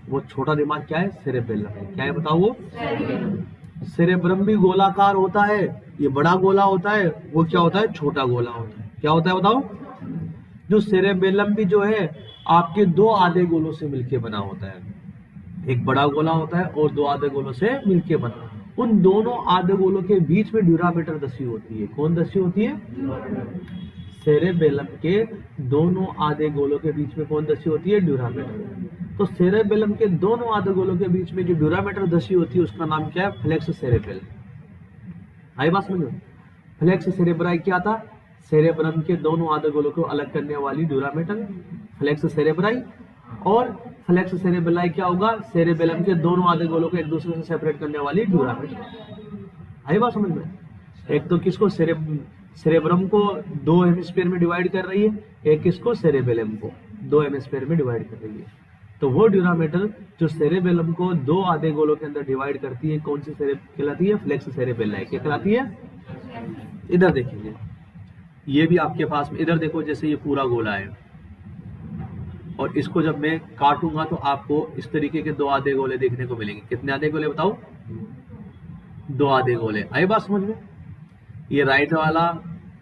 वो छोटा दिमाग क्या है? सेरेबेलम है। क्या है बताओ? वो सेरेब्रम भी गोलाकार होता है, ये बड़ा गोला होता है, वो क्या होता है? छोटा गोला होता है। क्या होता है बताओ? जो सेरेबेलम भी जो है आपके 2 आधे गोलों से मिलकर बना होता है, एक बड़ा गोला होता है और 2 आधे गोलों से मिलके बना। उन दोनों आधे गोलों के बीच में ड्यूरामीटर दसी होती है। कौन दसी होती है? सेरेबेलम के दोनों आधे गोलों के बीच में कौन दसी होती है? ड्यूरामीटर। तो सेरेबेलम के दोनों आधे गोलों के बीच में जो ड्यूरामीटर दसी होती है उसका नाम क्या है? Flex cerebellum. आई बात समझ में? फ्लेक्स सेरेब्राई क्या था? सेरेब्रम के दोनों आधे गोलों को अलग करने वाली ड्यूरामीटर, फ्लेक्स सेरेब्राई। और फ्लेक्स सेरेबेलाई क्या होगा? सेरेबेलम के दोनों आधे गोलों को एक दूसरे से सेपरेट करने वाली ड्यूरामीटर। आई बात समझ में? एक तो किसको? सेरेब्रम को 2 हेमिस्फीयर में डिवाइड कर रही है, एक किसको? सेरेबेलम को 2 हेमिस्फीयर में डिवाइड कर रही है। तो वो ड्यूरामीटर जो सेरेबेलम को 2 आधे गोलों के अंदर डिवाइड करती है, कौन सी कहलाती है? Falx cerebelli. क्या कहलाती है? इधर देखेंगे, ये भी आपके पास में, इधर देखो, जैसे ये पूरा गोला है और इसको जब मैं काटूंगा तो आपको इस तरीके के 2 आधे गोले देखने को मिलेंगे। कितने आधे गोले बताओ? 2 आधे गोले। आई बात समझ में? ये राइट वाला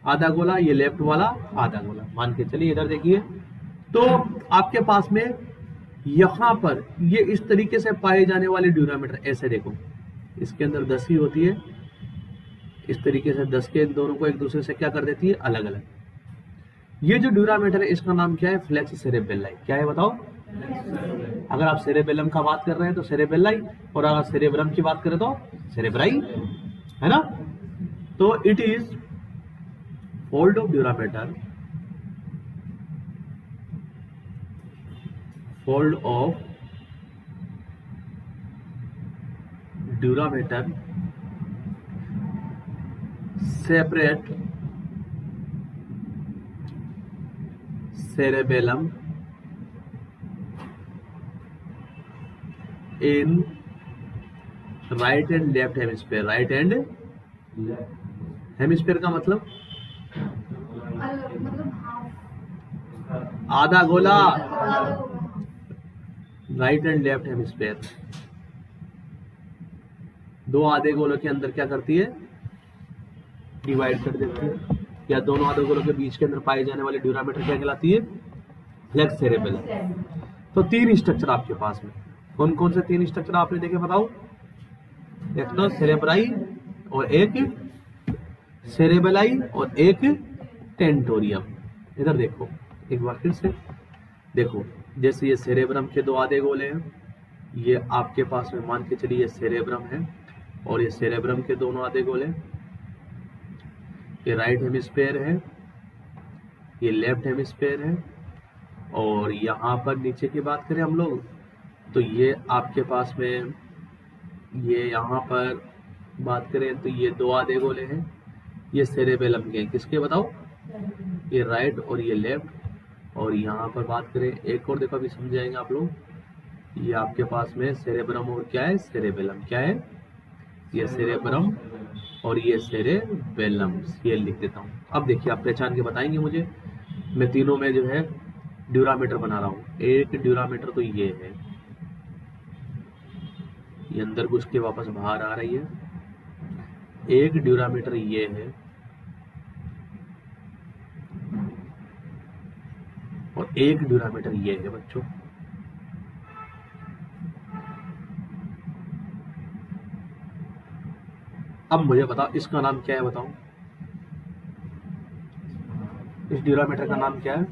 आधा गोला, ये लेफ्ट वाला आधा गोला, मान के चलिए। इधर देखिए, तो आपके पास में यहां पर ये इस तरीके से पाए जाने वाले ड्यूरामीटर, ऐसे देखो, इसके अंदर 10 ही होती है, इस तरीके से 10 के दोनों को एक दूसरे से क्या कर देती है? अलग अलग। ये जो ड्यूरामीटर है इसका नाम क्या है? Falx cerebelli. क्या है बताओ? अगर आप सेरेबेलम का बात कर रहे हैं तो सेरेबेलाई, और अगर सेरेब्रम की बात करें तो सेरेब्राई, है ना। तो it is fold of dura mater, fold of dura mater separate cerebellum in right and left hemisphere। right and hemisphere का मतलब आधा गोला, राइट एंड लेफ्ट हेमिस्फीयर। दो आधे गोलों के अंदर क्या करती है, डिवाइड कर देती है, या दोनों आधे गोलों के बीच के अंदर पाई जाने वाली ड्यूरामीटर क्या कहलाती है, फ्लेक्स सेरेबेलम। तो तीन स्ट्रक्चर आपके पास में, कौन कौन से तीन स्ट्रक्चर आपने देखे बताओ, एक तो सेरेब्राई और एक सेरेबेलाई और एक टेंटोरियम। इधर देखो एक बार फिर से देखो, जैसे ये सेरेब्रम के दो आधे गोले हैं, ये आपके पास में मान के चलिए सेरेब्रम है, और ये सेरेब्रम के दोनों आधे गोले, ये राइट हेमिस्फेयर है, ये लेफ्ट हेमिस्फेयर है, और यहाँ पर नीचे की बात करें हम लोग तो ये आपके पास में, ये यहाँ पर बात करें तो ये दो आधे गोले हैं, ये सेरेबेलम के, किसके बताओ, ये राइट और ये लेफ्ट। और यहाँ पर बात करें एक और देखो, अभी समझाएंगे आप लोग, ये आपके पास में सेरेब्रम और क्या है, सेरेबेलम, क्या है, ये सेरेब्रम और ये सेरेबेलम, ये लिख देता हूँ। अब देखिए आप पहचान के बताएंगे मुझे, मैं तीनों में जो है ड्यूरामीटर बना रहा हूँ। एक ड्यूरामीटर तो ये है, ये अंदर घुस के वापस बाहर आ रही है, एक ड्यूरामीटर ये है, और एक ड्यूरामीटर ये है बच्चों। अब मुझे बताओ इसका नाम क्या है, बताओ इस ड्यूरामीटर का नाम क्या है,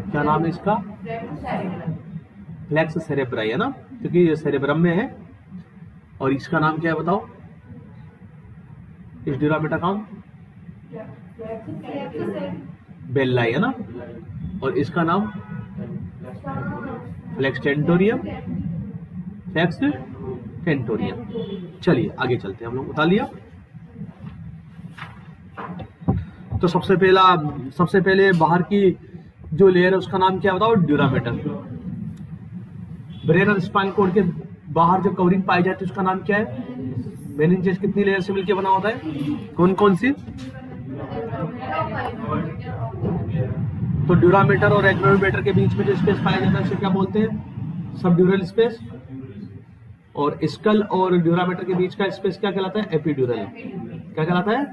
क्या नाम है इसका, फ्लेक्स सेरेब्राई है ना, क्योंकि ये सेरेब्रम में है। और इसका नाम क्या है बताओ, इस ड्यूरामीटर का नाम बेल्लाई है ना, और इसका नाम फ्लेक्स टेंटोरियम, फ्लेक्स टेंटोरियम। चलिए आगे चलते हैं हम लोग, बता लिया। तो सबसे पहले बाहर की जो लेयर है उसका नाम क्या बताओ, ड्यूरामीटर। ब्रेन और स्पाइनल कॉर्ड के बाहर जो कवरिंग पाई जाती है उसका नाम क्या है, मेनिंजेस कितनी लेयर से मिलकर बना होता है, कौन कौन सी, तो ड्यूरामीटर और एक्नोमीटर के बीच में जो स्पेस पाया जाता है उसे क्या बोलते हैं, सबड्यूरल स्पेस। और स्कल और ड्यूरामीटर के बीच का स्पेस क्या कहलाता है, एपिड्यूरल, क्या कहलाता है,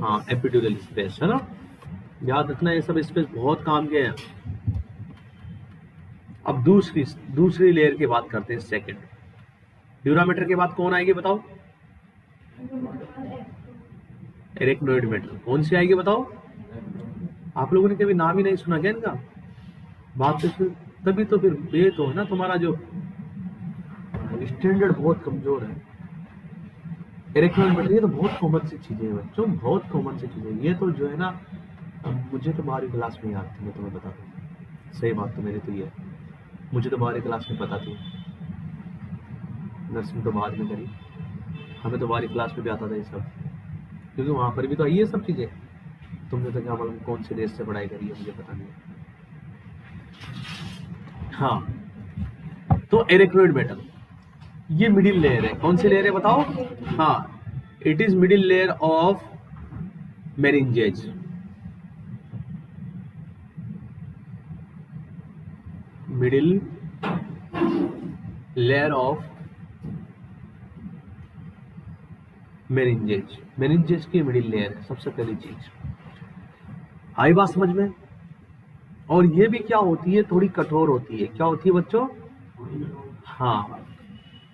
हाँ एपिड्यूरल स्पेस है ना। याद रखना ये सब स्पेस बहुत काम के हैं। अब दूसरी लेयर की बात करते हैं, सेकंड ड्यूरामीटर के बाद कौन आएगी बताओ, एरेक्नोइडमीटर। कौन सी आएगी बताओ, आप लोगों ने कभी नाम ही नहीं सुना क्या इनका, बात तो तभी तो फिर ये तो है ना, तुम्हारा जो स्टैंडर्ड बहुत कमजोर है। एरेक्नोइडमीटर ये तो बहुत कॉमन सी चीजें है बच्चों, बहुत कॉमन सी चीजें, ये तो जो है ना मुझे तो बाहरी क्लास में याद थी, मैं तुम्हें बता दूं, सही बात तो मेरी तो ये है, मुझे तो बाहरी क्लास में पता थी, नर्सिंग तो बाद में करी, हमें तो बाहरी क्लास में भी आता था ये सब, क्योंकि वहाँ पर भी तो आई है सब चीज़ें। तुमने तो क्या मालूम कौन से देश से पढ़ाई करी है, मुझे पता नहीं। हाँ तो एरेक्नोइडमीटर ये मिडिल लेयर है, कौन सी लेयर है बताओ, हाँ it is middle layer of meninges. Middle layer of meninges, meninges की मिडिल लेयर है सबसे पहली चीज, आई बात समझ में। और ये भी क्या होती है, थोड़ी कठोर होती है, क्या होती है बच्चों, हाँ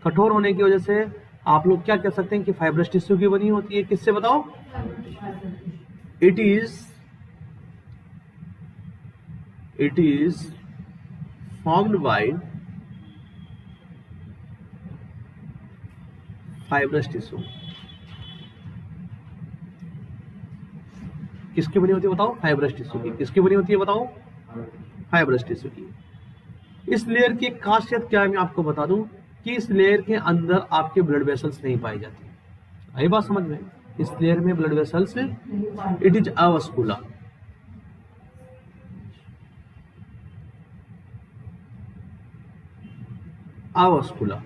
कठोर होने की वजह से आप लोग क्या कह सकते हैं कि फाइब्रस टिश्यू की बनी होती है, किससे बताओ, it is formed by fibrous tissue. किसकी बनी होती है बताओ, फाइब्रस टिश्यू की। किसकी बनी होती है बताओ, फाइब्रस टिश्यू की। इस लेयर की एक खासियत क्या है मैं आपको बता दूं कि इस लेयर के अंदर आपके ब्लड वेसल्स नहीं पाई जाती, आई बात समझ में, इस लेयर में ब्लड वेसल्स इट इज अवास्कुलर, अवास्कुलर।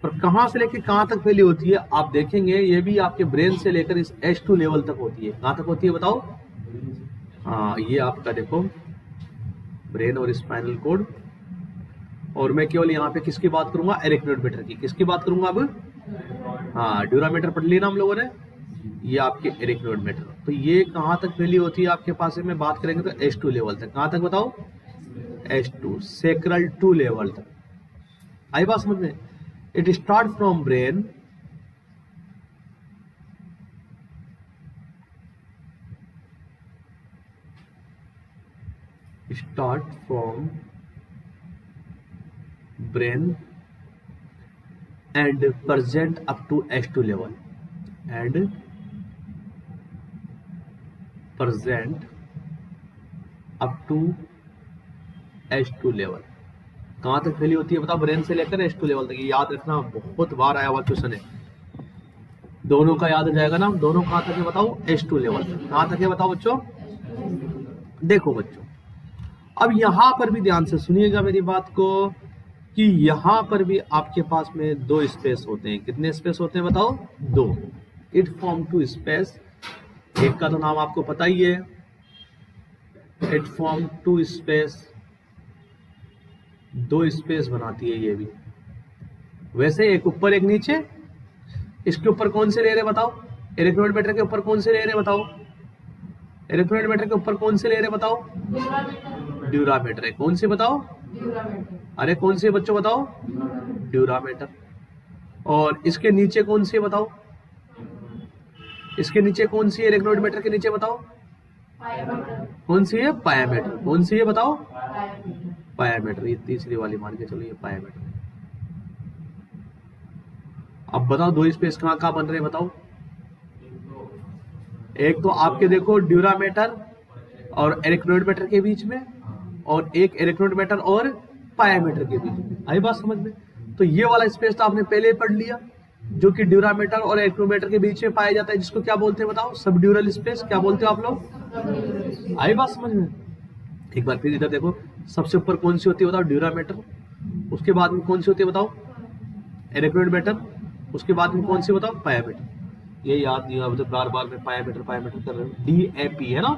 और कहां से लेकर कहां तक फैली होती है आप देखेंगे, ये भी आपके ब्रेन से लेकर इस H2 लेवल तक होती है। कहां तक होती है बताओ, हाँ ये आपका देखो ब्रेन और स्पाइनल कॉर्ड, और मैं केवल यहाँ पे किसकी बात करूंगा, एरेक्नोइड मैटर की। किसकी बात करूंगा अब, हाँ ड्यूरामीटर पढ़ लिया ना हम लोगों ने, ये आपके एरेक्नोइड मैटर। तो ये कहाँ तक वैल्यू होती है आपके पास में बात करेंगे तो H2 लेवल तक। कहाँ तक बताओ, H2 सेक्रल 2 लेवल तक। आई बात समझ में। It start from brain and present up to H2 level and present up to H2 level. कहां तक फैली होती है बताओ, ब्रेन से लेकर H2 लेवल तक। ये याद रखना, बहुत बार आया हुआ क्वेश्चन है, दोनों का याद हो जाएगा ना। दोनों कहां तक है बताओ, H2 लेवल तक। कहां तक है बताओ बच्चों। देखो बच्चों, अब यहां पर भी ध्यान से सुनिएगा मेरी बात को, कि यहां पर भी आपके पास में दो स्पेस होते हैं। कितने स्पेस होते हैं बताओ, दो। इट फॉर्म टू स्पेस, एक का तो नाम आपको पता ही है, इट फॉर्म टू स्पेस, दो स्पेस बनाती है ये भी। वैसे एक ऊपर एक नीचे। इसके ऊपर कौन से लेयर है बताओ, एरेक्नोइड मैटर के ऊपर कौन से लेयर है बताओ, एरेक्नोइड मैटर के ऊपर कौन से लेयर है बताओ, ड्यूरामेटर है। कौन सी बताओ, अरे कौन सी बच्चों बताओ, ड्यूरामेटर। और इसके नीचे कौन सी है बताओ, इसके नीचे कौन सी है, एरेक्नोइड मैटर के नीचे बताओ कौन सी है, पायामेटर। कौन सी है बताओ, पायामेटर। ये तीसरी वाली मान के चलो, ये पायामेटर। अब बताओ दो स्पेस कहां कहां बन रहे हैं बताओ। एक तो आपके देखो ड्यूरामेटर और एरेक्नोइड मैटर के बीच में, और एक एरेक्नोइड मैटर और पायामेटर के बीच में। आई बात समझ में। तो ये वाला स्पेस तो आपने पहले ही पढ़ लिया, जो कि ड्यूरामेटर और एरेक्नोइड मैटर के बीच में पाया जाता है, जिसको क्या बोलते हैं बताओ, सब ड्यूरल स्पेस। क्या बोलते हो आप लोग, आई बात समझ में। एक बार फिर इधर देखो, सबसे ऊपर कौन सी होती है बताओ, ड्यूरामेटर। उसके बाद में कौन सी होती है बताओ, एरेक्नोइड मैटर। उसके बाद में कौन सी बताओ, पायामेटर। ये याद नहीं हुआ तो बार बार में पायामेटर पायामेटर कर रहे हो। DAP है ना,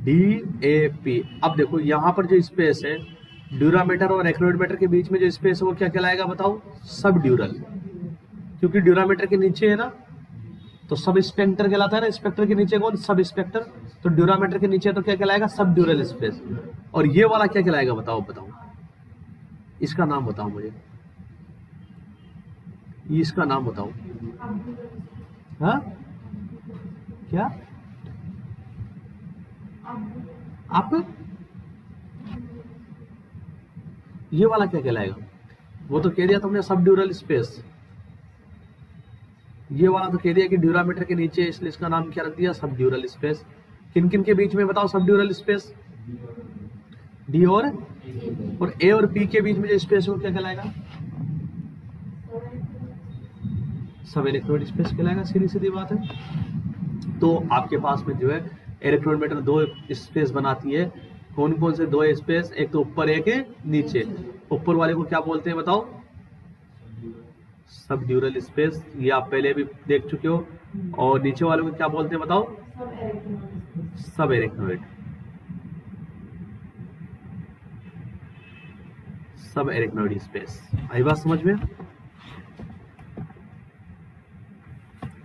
DAP। अब देखो यहाँ पर जो स्पेस है ड्यूरामेटर और एरेक्नोइड मैटर के बीच में जो स्पेस है वो क्या कहलाएगा बताओ, सब ड्यूरल। क्योंकि ड्यूरामेटर के नीचे है ना, तो सब स्पेक्टर कहलाता है ना। स्पेक्टर के नीचे कौन, सब स्पेक्टर। तो ड्यूरामेटर के नीचे तो क्या कहलाएगा, सब ड्यूरल स्पेस। और ये वाला क्या कहलाएगा बताओ, बताओ इसका नाम बताओ मुझे, इसका नाम बताओ। हाँ क्या, आप ये वाला क्या कहलाएगा, वो तो कह दिया तुमने सब ड्यूरल स्पेस। ये वाला तो कह दिया कि ड्यूरामीटर के नीचे, इसलिए इसका नाम क्या रख दिया, सब ड्यूरल स्पेस। किन किन के बीच में बताओ सब ड्यूरल स्पेस, डी और ए और पी के बीच में जो स्पेस है वो क्या कहलाएगा, सब इलेक्ट्रोड स्पेस कहलाएगा। सीधी सीधी बात है। तो आपके पास में जो है इलेक्ट्रोड मीटर दो स्पेस बनाती है। कौन कौन से दो स्पेस, एक तो ऊपर एक नीचे। ऊपर वाले को क्या बोलते हैं बताओ, सब ड्यूरल स्पेस, ये आप पहले भी देख चुके हो। और नीचे वाले को क्या बोलते हैं बताओ, सब एरेक्नोइड, सब एरेक्नोइड स्पेस। आई बात समझ में,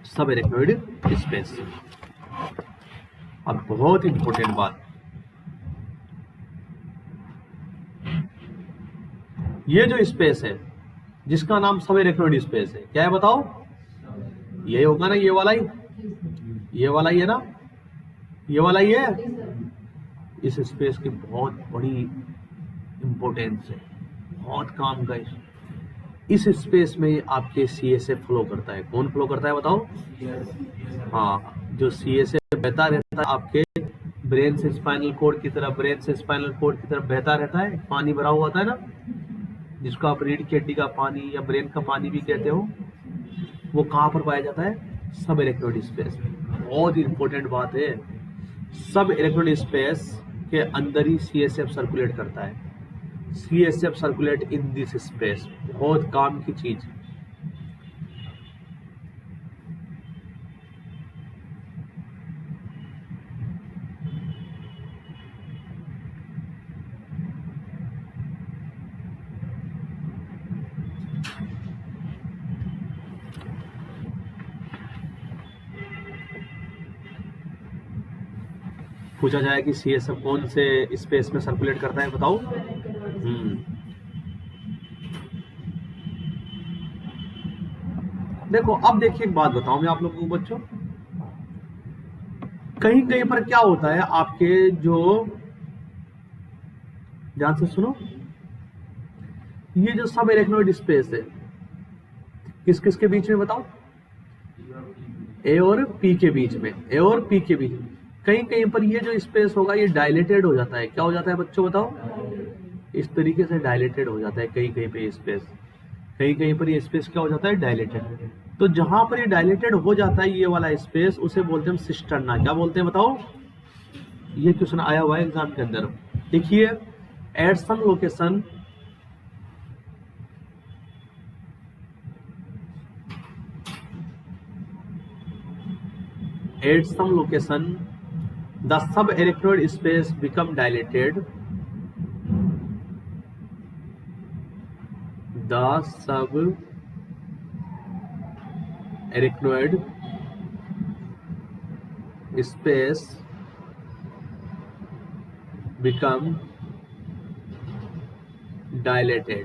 सब एरेक्नोइड स्पेस। अब बहुत इंपॉर्टेंट बात, ये जो स्पेस है जिसका नाम सब एरेक्नोइड स्पेस है, क्या है बताओ, ये होगा ना, ये वाला ही, ये वाला ही है ना, ये वाला ही है। इस स्पेस की बहुत बड़ी इंपॉर्टेंस है, बहुत काम का। इस स्पेस में आपके CSF फ्लो करता है। कौन फ्लो करता है बताओ, हाँ, जो CSF बहता रहता है आपके ब्रेन से स्पाइनल कोड की तरफ, ब्रेन से स्पाइनल कोड की तरफ बहता रहता है, पानी भरा हुआ होता है ना, जिसको आप रीढ़ की हड्डी का पानी या ब्रेन का पानी भी कहते हो। वो कहाँ पर पाया जाता है, सब इलेक्ट्रोड स्पेस। बहुत इंपॉर्टेंट बात है, सब इलेक्ट्रोड स्पेस के अंदर ही CSF सर्कुलेट करता है। CSF circulate in this space, बहुत काम की चीज। पूछा जाए कि CSF कौन से स्पेस में सर्कुलेट करता है, बताओ। देखो अब देखिए एक बात बताऊं मैं आप लोगों को बच्चों, कहीं कहीं पर क्या होता है आपके, जो ध्यान से सुनो, ये जो सब एरेक्नोइड स्पेस है किस किस के बीच में बताओ, ए और पी के बीच में, ए और पी के बीच में। कहीं कहीं पर ये जो स्पेस होगा ये डायलेटेड हो जाता है, क्या हो जाता है बच्चों बताओ, इस तरीके से डायलेटेड हो जाता है कहीं कहीं पे स्पेस, कहीं कहीं पर ये स्पेस क्या हो जाता है, डायलेटेड। तो जहां पर ये डायलेटेड हो जाता है ये वाला स्पेस, उसे बोलते हैं सिस्टर्ना। क्या बोलते हैं बताओ, ये क्वेश्चन आया हुआ है एग्जाम के अंदर। देखिए at some location, at some location the subarachnoid space become dilated, the subarachnoid space become dilated,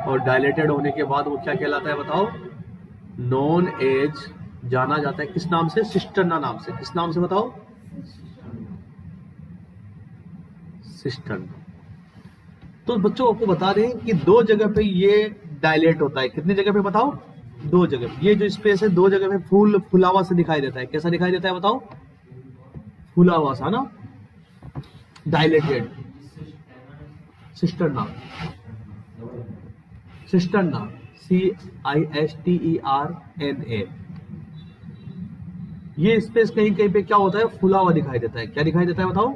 और डायलेटेड होने के बाद वो क्या कहलाता है बताओ, नॉन एज, जाना जाता है किस नाम से, सिस्टर्ना नाम से। किस नाम से बताओ, सिस्टर्ना। तो बच्चों आपको बता दें कि दो जगह पे ये डायलेट होता है, कितनी जगह पे बताओ, दो जगह पे। ये जो स्पेस है दो जगह पे फूला हुआ से दिखाई देता है, कैसा दिखाई देता है बताओ, फूला हुआ सा ना, डायलेटेड, सिस्टर्ना, सिस्टर्ना, CISTERNA। ये स्पेस कहीं कहीं पे क्या होता है, फूला हुआ दिखाई देता है। क्या दिखाई देता है बताओ,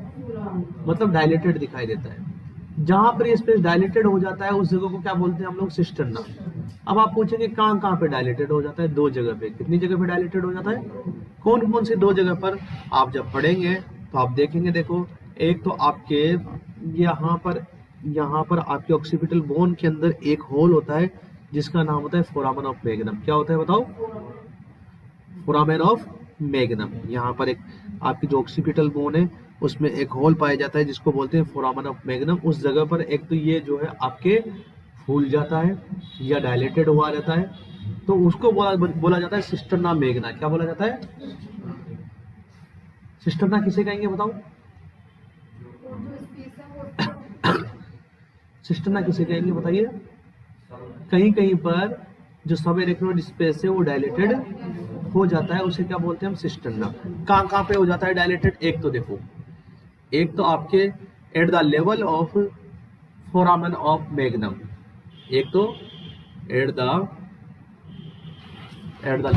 मतलब डायलेटेड दिखाई देता है। जहां पर ये स्पेस डायलेटेड हो जाता है उस जगह को क्या बोलते हैं हम लोग, सिस्टर्ना। अब आप पूछेंगे कहां कहां पे डायलेटेड हो जाता है, दो जगह पे। कितनी जगह पे डायलेटेड हो जाता है, कौन कौन सी दो जगह पर, आप जब पढ़ेंगे तो आप देखेंगे। देखो एक तो आपके यहाँ पर आपके ऑक्सीपिटल बोन के अंदर एक होल होता है जिसका नाम होता है फोरामेन ऑफ मैग्नम। क्या होता है बताओ, फोरामेन ऑफ मैग्नम। यहाँ पर एक आपकी जो ऑक्सीपिटल बोन है उसमें एक होल पाया जाता है जिसको बोलते हैं फोरामेन ऑफ मैग्नम। उस जगह पर एक तो ये जो है आपके फूल जाता है या डायलेटेड हुआ रहता है, तो उसको बोला जाता है सिस्टर्ना मैग्ना। क्या बोला जाता है, सिस्टर्ना किसे कहेंगे बताओ, सिस्टर्ना किसे कहेंगे बताइए। कहीं कहीं पर जो सबएरेक्नोइड स्पेस है वो डायलेटेड हो जाता है, उसे क्या बोलते हैं हम, सिस्टर्ना। कहां कहां पे हो जाता है डायलेटेड, एक तो देखो, एक तो आपके eight the level of foramen of magnum, एक तो at the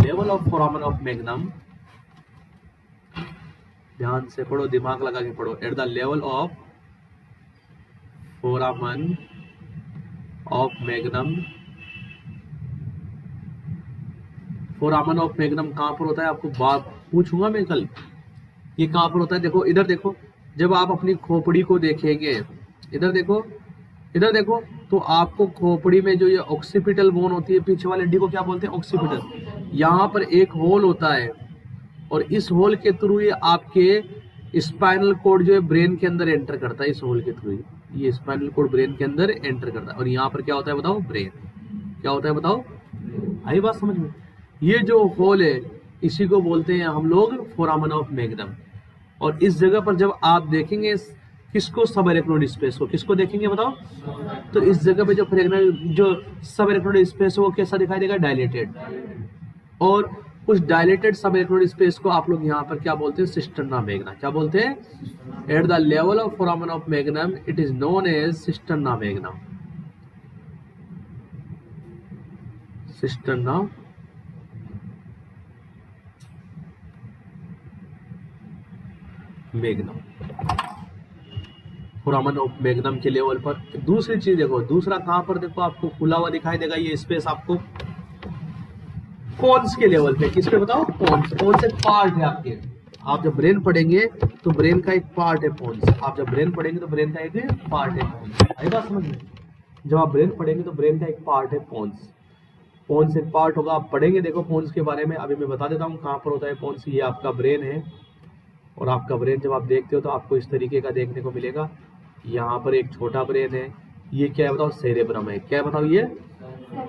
level of foramen of magnum. ध्यान से पढ़ो, दिमाग लगा के पढ़ो, eight the level of foramen of magnum. Foramen of magnum कहां पर होता है, आपको बात पूछूंगा मैं कल, ये कहां पर होता है। देखो इधर देखो, जब आप अपनी खोपड़ी को देखेंगे, इधर देखो, इधर देखो, तो आपको खोपड़ी में जो ये ऑक्सीपिटल बोन होती है, पीछे वाले हड्डी को क्या बोलते हैं, ऑक्सीपिटल। यहाँ पर एक होल होता है और इस होल के थ्रू ये आपके स्पाइनल कोड जो है ब्रेन के अंदर एंटर करता है। इस होल के थ्रू ये स्पाइनल कोड ब्रेन के अंदर एंटर करता है, और यहाँ पर क्या होता है बताओ, ब्रेन। क्या होता है बताओ, आई बात समझ में। ये जो होल है इसी को बोलते हैं हम लोग फोरामेन ऑफ मैग्नम। और इस जगह पर जब आप देखेंगे किसको, सबएरेक्नोइड स्पेस को, किसको देखेंगे बताओ, तो इस जगह पे जो सबएरेक्नोइड स्पेस है वो कैसा दिखाई देगा, डायलेटेड। और उस डायलेटेड सबएरेक्नोइड स्पेस को आप लोग यहाँ पर क्या बोलते हैं, सिस्टर्ना मैग्ना। क्या बोलते हैं, at the level of foramen of magnum it is known as cisterna magna, cisterna magnum, foramen of magnum के लेवल पर। दूसरी चीज देखो, दूसरा कहां पर देखो आपको खुला हुआ दिखाई देगा ये स्पेस, आपको पोन्स के लेवल पे। किस पे बताओ, पोन्स। पोन्स एक पार्ट है आपके, आप जब ब्रेन पढ़ेंगे तो ब्रेन का एक पार्ट है पोन्स। आप जब ब्रेन पढ़ेंगे तो ब्रेन का एक पार्ट है पोन्स। आई बात समझ में, जब आप ब्रेन पढ़ेंगे तो ब्रेन का एक पार्ट है पोन्स। पोन्स एक पार्ट होगा, आप पढ़ेंगे। देखो पोन्स के बारे में अभी मैं बता देता हूँ कहाँ पर होता है पोन्स। ये आपका ब्रेन है, और आपका ब्रेन जब आप देखते हो तो आपको इस तरीके का देखने को मिलेगा। यहाँ पर एक छोटा ब्रेन है, ये क्या है बताओ, सेरेब्रम है। क्या है बताओ,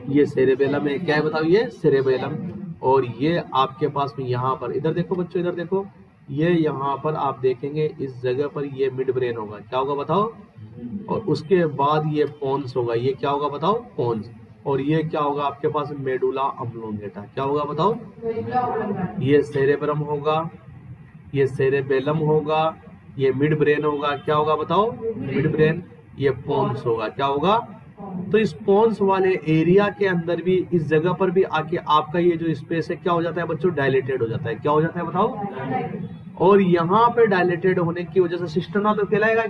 ये सेरेबेलम है। क्या है बताओ, ये सेरेबेलम। और ये आपके पास में यहाँ पर, इधर देखो बच्चों, इधर देखो, ये यहाँ पर आप देखेंगे इस जगह पर ये मिड ब्रेन होगा। क्या होगा बताओ, और उसके बाद ये पोन्स होगा। ये क्या होगा बताओ, पोन्स। और ये क्या होगा आपके पास, मेडुला ऑब्लोंगेटा। क्या होगा बताओ, ये सेरेब्रम होगा, ये सेरेबेलम होगा, ये मिड ब्रेन होगा। क्या होगा बताओ, मिड ब्रेन। ये पोन्स होगा। क्या होगा, तो इस पोन्स वाले एरिया के अंदर भी, इस जगह पर भी आके आपका ये जो स्पेस है क्या हो जाता है बच्चों, डायलेटेड हो जाता है। क्या हो जाता है बताओ, और यहाँ पे डायलेटेड होने की वजह से सिस्टर्ना तो कहलाएगा,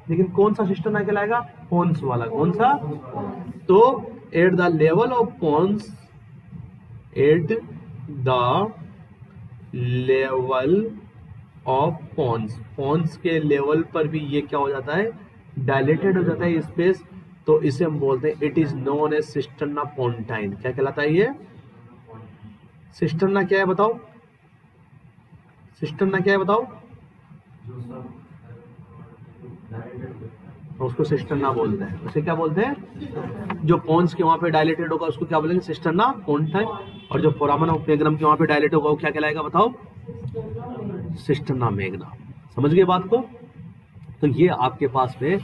लेकिन कौन सा सिस्टर्ना कहलाएगा, पोन्स वाला। कौन सा, तो at the level of pons, at the level of pons, pons के लेवल पर भी ये क्या हो जाता है, डायलेटेड हो जाता है स्पेस। तो इसे हम बोलते हैं, it is known as cisterna pontine. क्या कहलाता है ये, सिस्टर्ना क्या है बताओ, सिस्टर्ना क्या है बताओ, उसको सिस्टर्ना बोलते हैं। उसे क्या बोलते हैं, जो पोन्स के वहां पे डायलेटेड होगा उसको क्या बोलेंगे, सिस्टर्ना पोन्टाइन। और जो फोरामन ऑफ मैग्नम के वहां पे डायलेटेड होगा वो क्या कहलाएगा बताओ, सिस्टर्ना मैग्ना। समझ गए बात को। तो ये आपके पास में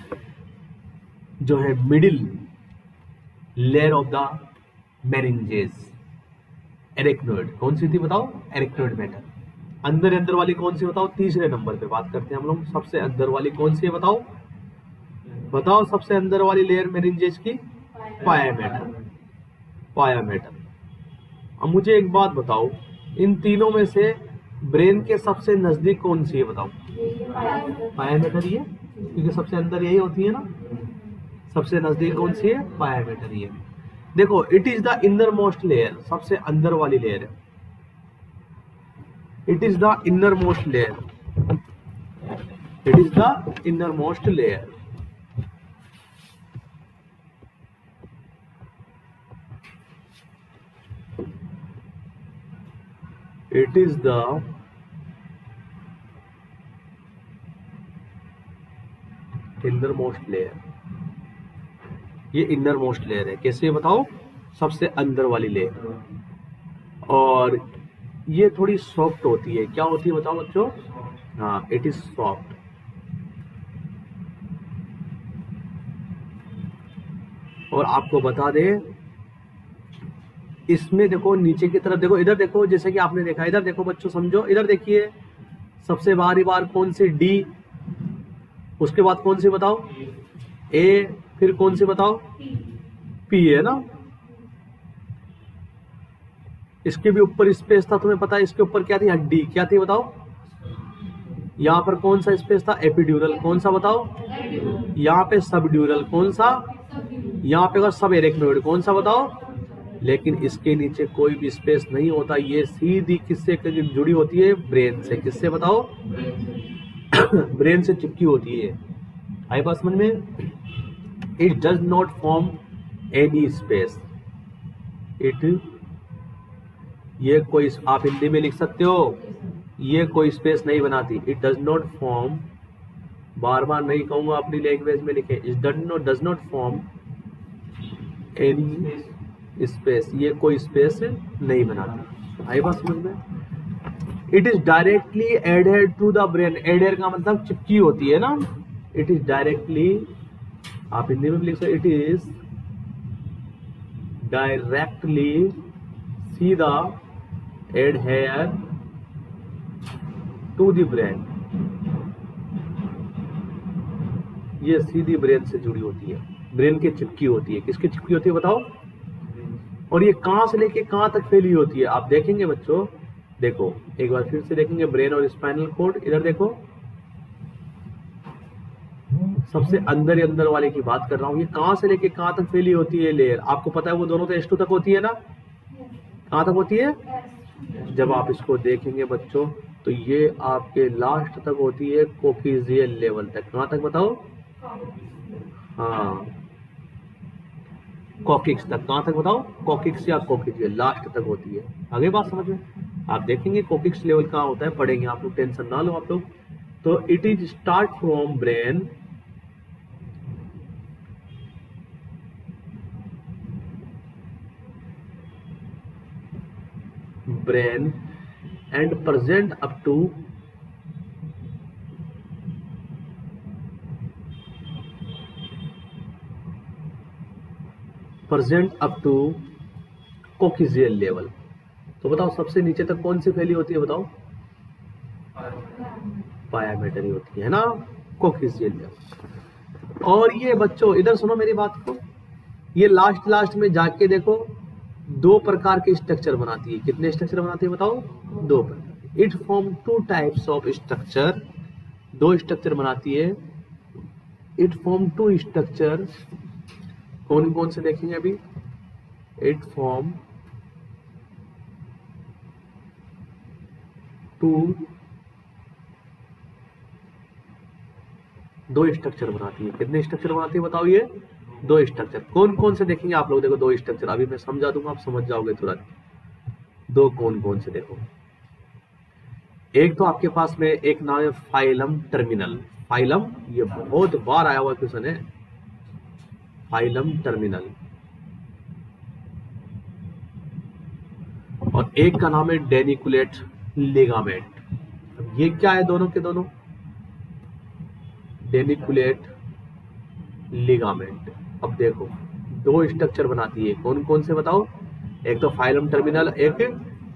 जो है middle layer of the meninges, arachnoid. कौन सी थी बताओ, एरेक्नोइड मेटल। अंदर वाली कौन सी बताओ, तीसरे नंबर पे बात करते हैं हम लोग। सबसे अंदर वाली कौन सी है बताओ, सबसे अंदर वाली लेयर मेनिंजेस की, पाया मेटल। अब मुझे एक बात बताओ, इन तीनों में से ब्रेन के सबसे नजदीक कौन सी है बताओ, पाया मेटल ही है, क्योंकि सबसे अंदर यही होती है ना। सबसे नजदीक कौन सी है, पाया मेटल ही है। देखो, it is the inner most layer, सबसे अंदर वाली लेयर है। It is the inner most layer, it is the inner most layer. It is the inner most layer. ये इनर मोस्ट लेयर है। कैसे बताओ, सबसे अंदर वाली लेयर। और ये थोड़ी सॉफ्ट होती है। क्या होती है बताओ बच्चों, हाँ, इट इज सॉफ्ट। और आपको बता दें, इसमें देखो नीचे की तरफ देखो, इधर देखो, जैसे कि आपने देखा, इधर देखो बच्चों, समझो, इधर देखिए, सबसे बाहरी बार कौन सी, डी। उसके बाद कौन सी बताओ, ए। फिर कौन सी बताओ, पी है ना। इसके भी ऊपर स्पेस था, तुम्हें पता है इसके ऊपर क्या थी, हड्डी। क्या थी बताओ, यहाँ पर कौन सा स्पेस था, एपिड्यूरल। कौन सा बताओ, यहाँ पे सबड्यूरल। कौन सा, यहाँ पे सब एरेक्नोइड। कौन सा बताओ। लेकिन इसके नीचे कोई भी स्पेस नहीं होता। ये सीधी किससे जुड़ी होती है, ब्रेन से। किससे बताओ, ब्रेन से चिपकी होती है। आई बात समझ में। It does not form any space. It, ये कोई, आप हिंदी में लिख सकते हो, ये कोई स्पेस नहीं बनाती। इट डज नॉट फॉर्म, बार बार नहीं कहूंगा, अपनी लैंग्वेज में लिखे, it does not form any space. ये कोई स्पेस नहीं बनाती। आई बात समझ में। It is directly added to the brain. Added का मतलब चिपकी होती है ना। इट इज डायरेक्टली, आप हिंदी में भी लिख सकते, इट इज डायरेक्टली सीधा एडहेयर टू द ब्रेन। ये सीधी ब्रेन से जुड़ी होती है, ब्रेन के चिपकी होती है। किसके चिपकी होती है बताओ। और ये कहां से लेके कहां तक फैली होती है, आप देखेंगे बच्चों। देखो एक बार फिर से देखेंगे, ब्रेन और स्पाइनल कॉर्ड। इधर देखो, सबसे अंदर वाले की बात कर रहा हूं। ये कहां से लेके कहां तक फैली होती है लेयर, आपको पता है वो दोनों तो S2 तक होती है ना। कहां तक होती है, जब आप इसको देखेंगे बच्चों, तो ये आपके लास्ट तक होती है, कोकिजियल लेवल तक। कहां तक बताओ, हाँ, कॉकिक्स तक। कहां तक बताओ, कॉकिक्स या कोकिजियल, लास्ट तक होती है। आगे बात समझ में। आप देखेंगे कोकिक्स लेवल कहाँ होता है, पढ़ेंगे आप लोग, टेंशन ना लो आप लोग। तो it is start from brain and present up to coccygeal level. तो बताओ सबसे नीचे तक कौन सी फैली होती है, बताओ? पायामेटरी होती है ना, कोकिजियल लेवल। और ये बच्चों इधर सुनो मेरी बात को, ये लास्ट में जाके देखो 2 प्रकार के स्ट्रक्चर बनाती है। कितने स्ट्रक्चर बनाती है बताओ? 2 प्रकार। It form 2 types of structure, 2 structure बनाती है। इट फॉर्म 2 स्ट्रक्चर, कौन कौन से देखेंगे अभी? इट फॉर्म 2 स्ट्रक्चर बनाती है। कितने स्ट्रक्चर बनाती है बताओ? ये 2 स्ट्रक्चर। कौन कौन से देखेंगे आप लोग? देखो 2 स्ट्रक्चर अभी मैं समझा दूंगा, आप समझ जाओगे तुरंत। 2 कौन कौन से देखो। एक तो आपके पास में एक नाम है फाइलम टर्मिनल। फाइलम, ये बहुत बार आया हुआ क्वेश्चन है, फाइलम टर्मिनल। और एक का नाम है डेनिकुलेट लिगामेंट। अब ये क्या है दोनों के दोनों? डेनिकुलेट लिगामेंट। अब देखो 2 स्ट्रक्चर बनाती है, कौन कौन से बताओ? एक तो फाइलम टर्मिनल, एक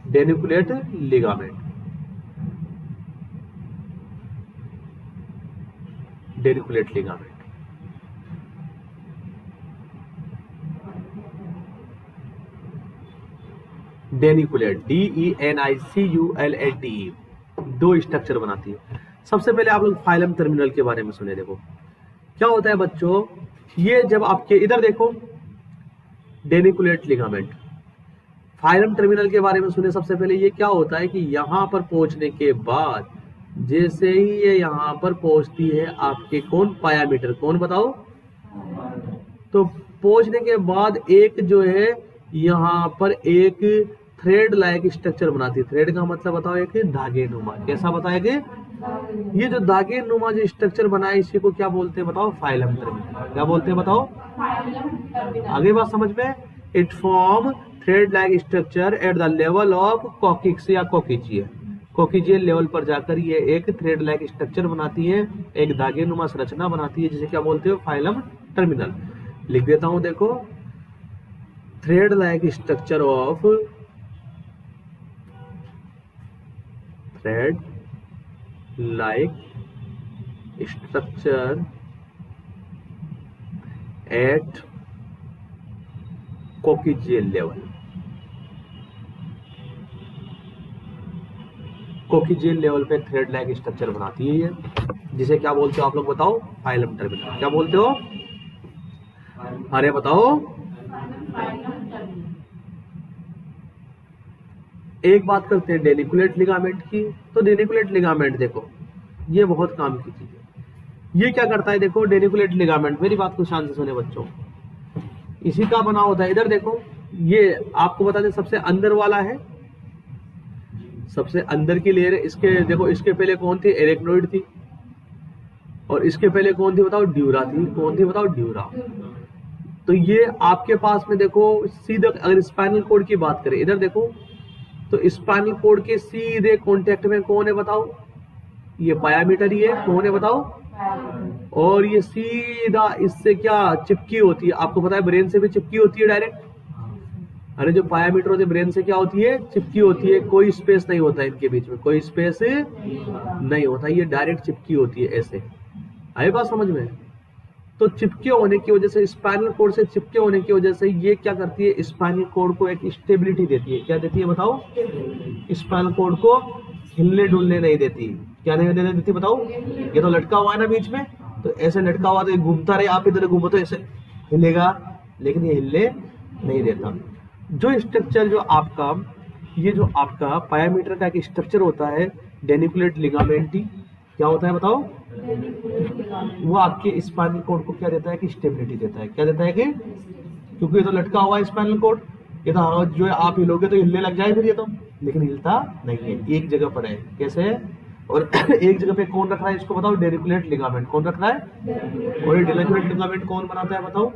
डेनिकुलेट लिगामेंट। डेनिकुलेट लिगामेंट। डेनिकुलेट, DENICULATE, 2 स्ट्रक्चर बनाती है। सबसे पहले आप लोग फाइलम टर्मिनल के बारे में सुने। देखो क्या होता है बच्चों, ये जब आपके इधर देखो डेनिकुलेट लिगामेंट, फाइलम टर्मिनल के बारे में सुने। सबसे पहले ये क्या होता है कि यहां पर पहुंचने के बाद, जैसे ही ये यहां पर पहुंचती है आपके कौन? पायामीटर। कौन बताओ? तो पहुंचने के बाद एक जो है यहां पर एक थ्रेड लाइक स्ट्रक्चर बनाती है। थ्रेड का मतलब बताओ? एक धागे नुमा। कैसा बताएंगे? ये जो धागे नुमा जो स्ट्रक्चर बनाए इसी को क्या बोलते हैं बताओ? Filum terminale. क्या बोलते हैं बताओ? आगे बात समझ में? It form thread like structure at the level of coccyx या कोकिजियल। कोकिजियल लेवल पर जाकर ये एक थ्रेड लाइक स्ट्रक्चर बनाती है, एक धागे नुमा संरचना बनाती है, जिसे क्या बोलते हो? Filum terminale. लिख देता हूं देखो, thread like structure of thread like structure at coccygeal level. Coccygeal level पे थ्रेड लाइक स्ट्रक्चर बनाती है ये, जिसे क्या बोलते हो आप लोग बताओ? Filum terminale. क्या बोलते हो? अरे बताओ। एक बात करते हैं डेनिकुलेट लिगामेंट की। तो डेनिकुलेट लिगामेंट देखो ये बहुत काम की चीज है। ये क्या करता है देखो, डेनिकुलेट लिगामेंट, मेरी बात को शांति से सुने बच्चों, इसी का बना होता है। इधर देखो, ये आपको बता दें सबसे अंदर वाला है, सबसे अंदर की लेयर है। इसके देखो, इसके पहले कौन थी? एरेक्नोइड थी। और इसके पहले कौन थी बताओ? ड्यूरा थी। कौन थी बताओ? ड्यूरा। तो ये आपके पास में देखो सीधा, अगर स्पाइनल कोड की बात करें, इधर देखो तो स्पाइनल कोड के सीधे कांटेक्ट में कौन है बताओ? ये पायामीटर ही है। कौन है बताओ? और ये सीधा इससे क्या चिपकी होती है? आपको पता है ब्रेन से भी चिपकी होती है डायरेक्ट। अरे जो पायामीटर होती है ब्रेन से क्या होती है? चिपकी होती है। कोई स्पेस नहीं होता है इनके बीच में, कोई स्पेस नहीं होता, ये डायरेक्ट चिपकी होती है ऐसे। आए बात समझ में? तो चिपके होने की वजह से, स्पाइनल कोड से चिपके होने की वजह से ये क्या करती है? स्पाइनल कोड को एक स्टेबिलिटी देती है। क्या देती है बताओ? स्पाइनल कोड को हिलने डुलने नहीं देती। क्या नहीं देने देती बताओ? ये तो लटका हुआ है ना बीच में, तो ऐसे लटका हुआ तो घूमता रहे, आप इधर घूमो तो ऐसे हिलेगा, लेकिन ये हिलने नहीं देता। जो स्ट्रक्चर जो आपका, ये जो आपका पायामीटर का एक स्ट्रक्चर होता है डेनिकुलेट लिगामेंटी, क्या होता है बताओ? वो आपके स्पाइनल कोड को क्या देता है? कि स्टेबिलिटी देता है। क्या देता है? कि क्योंकि ये तो लटका हुआ है स्पाइनल कोड, ये तो जो है आप हिलोगे तो हिलने लग जाए फिर ये तो, लेकिन हिलता नहीं है, एक जगह पर है। कैसे? और एक जगह पे कौन रख रहा है इसको बताओ? डेरिकुलेट लिगामेंट। कौन रख रहा है? और ये डेरिकुलेट लिगामेंट कौन बनाता है बताओ?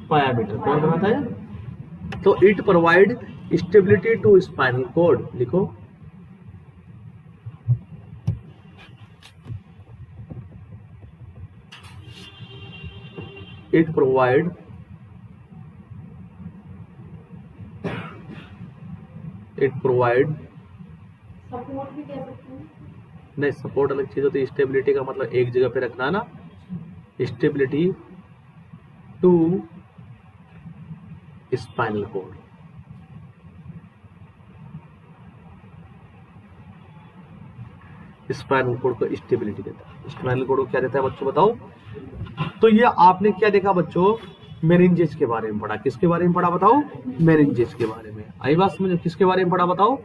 पायामीटर। कौन बनाता है? तो it provide stability to spinal cord. लिखो, इट प्रोवाइड
सपोर्ट भी कह सकते हैं।
नहीं, सपोर्ट अलग चीज होती है, स्टेबिलिटी का मतलब एक जगह पे रखना ना, stability to spinal cord. Spinal cord को स्टेबिलिटी देता है। स्पाइनल कॉर्ड को क्या देता है बच्चों बताओ? तो ये आपने क्या देखा बच्चों? मेनिंजेस के बारे में पढ़ा। किसके बारे में पढ़ा बताओ? मेनिंजेस के बारे में। आई बात समझ? किसके बारे में पढ़ा बताओ?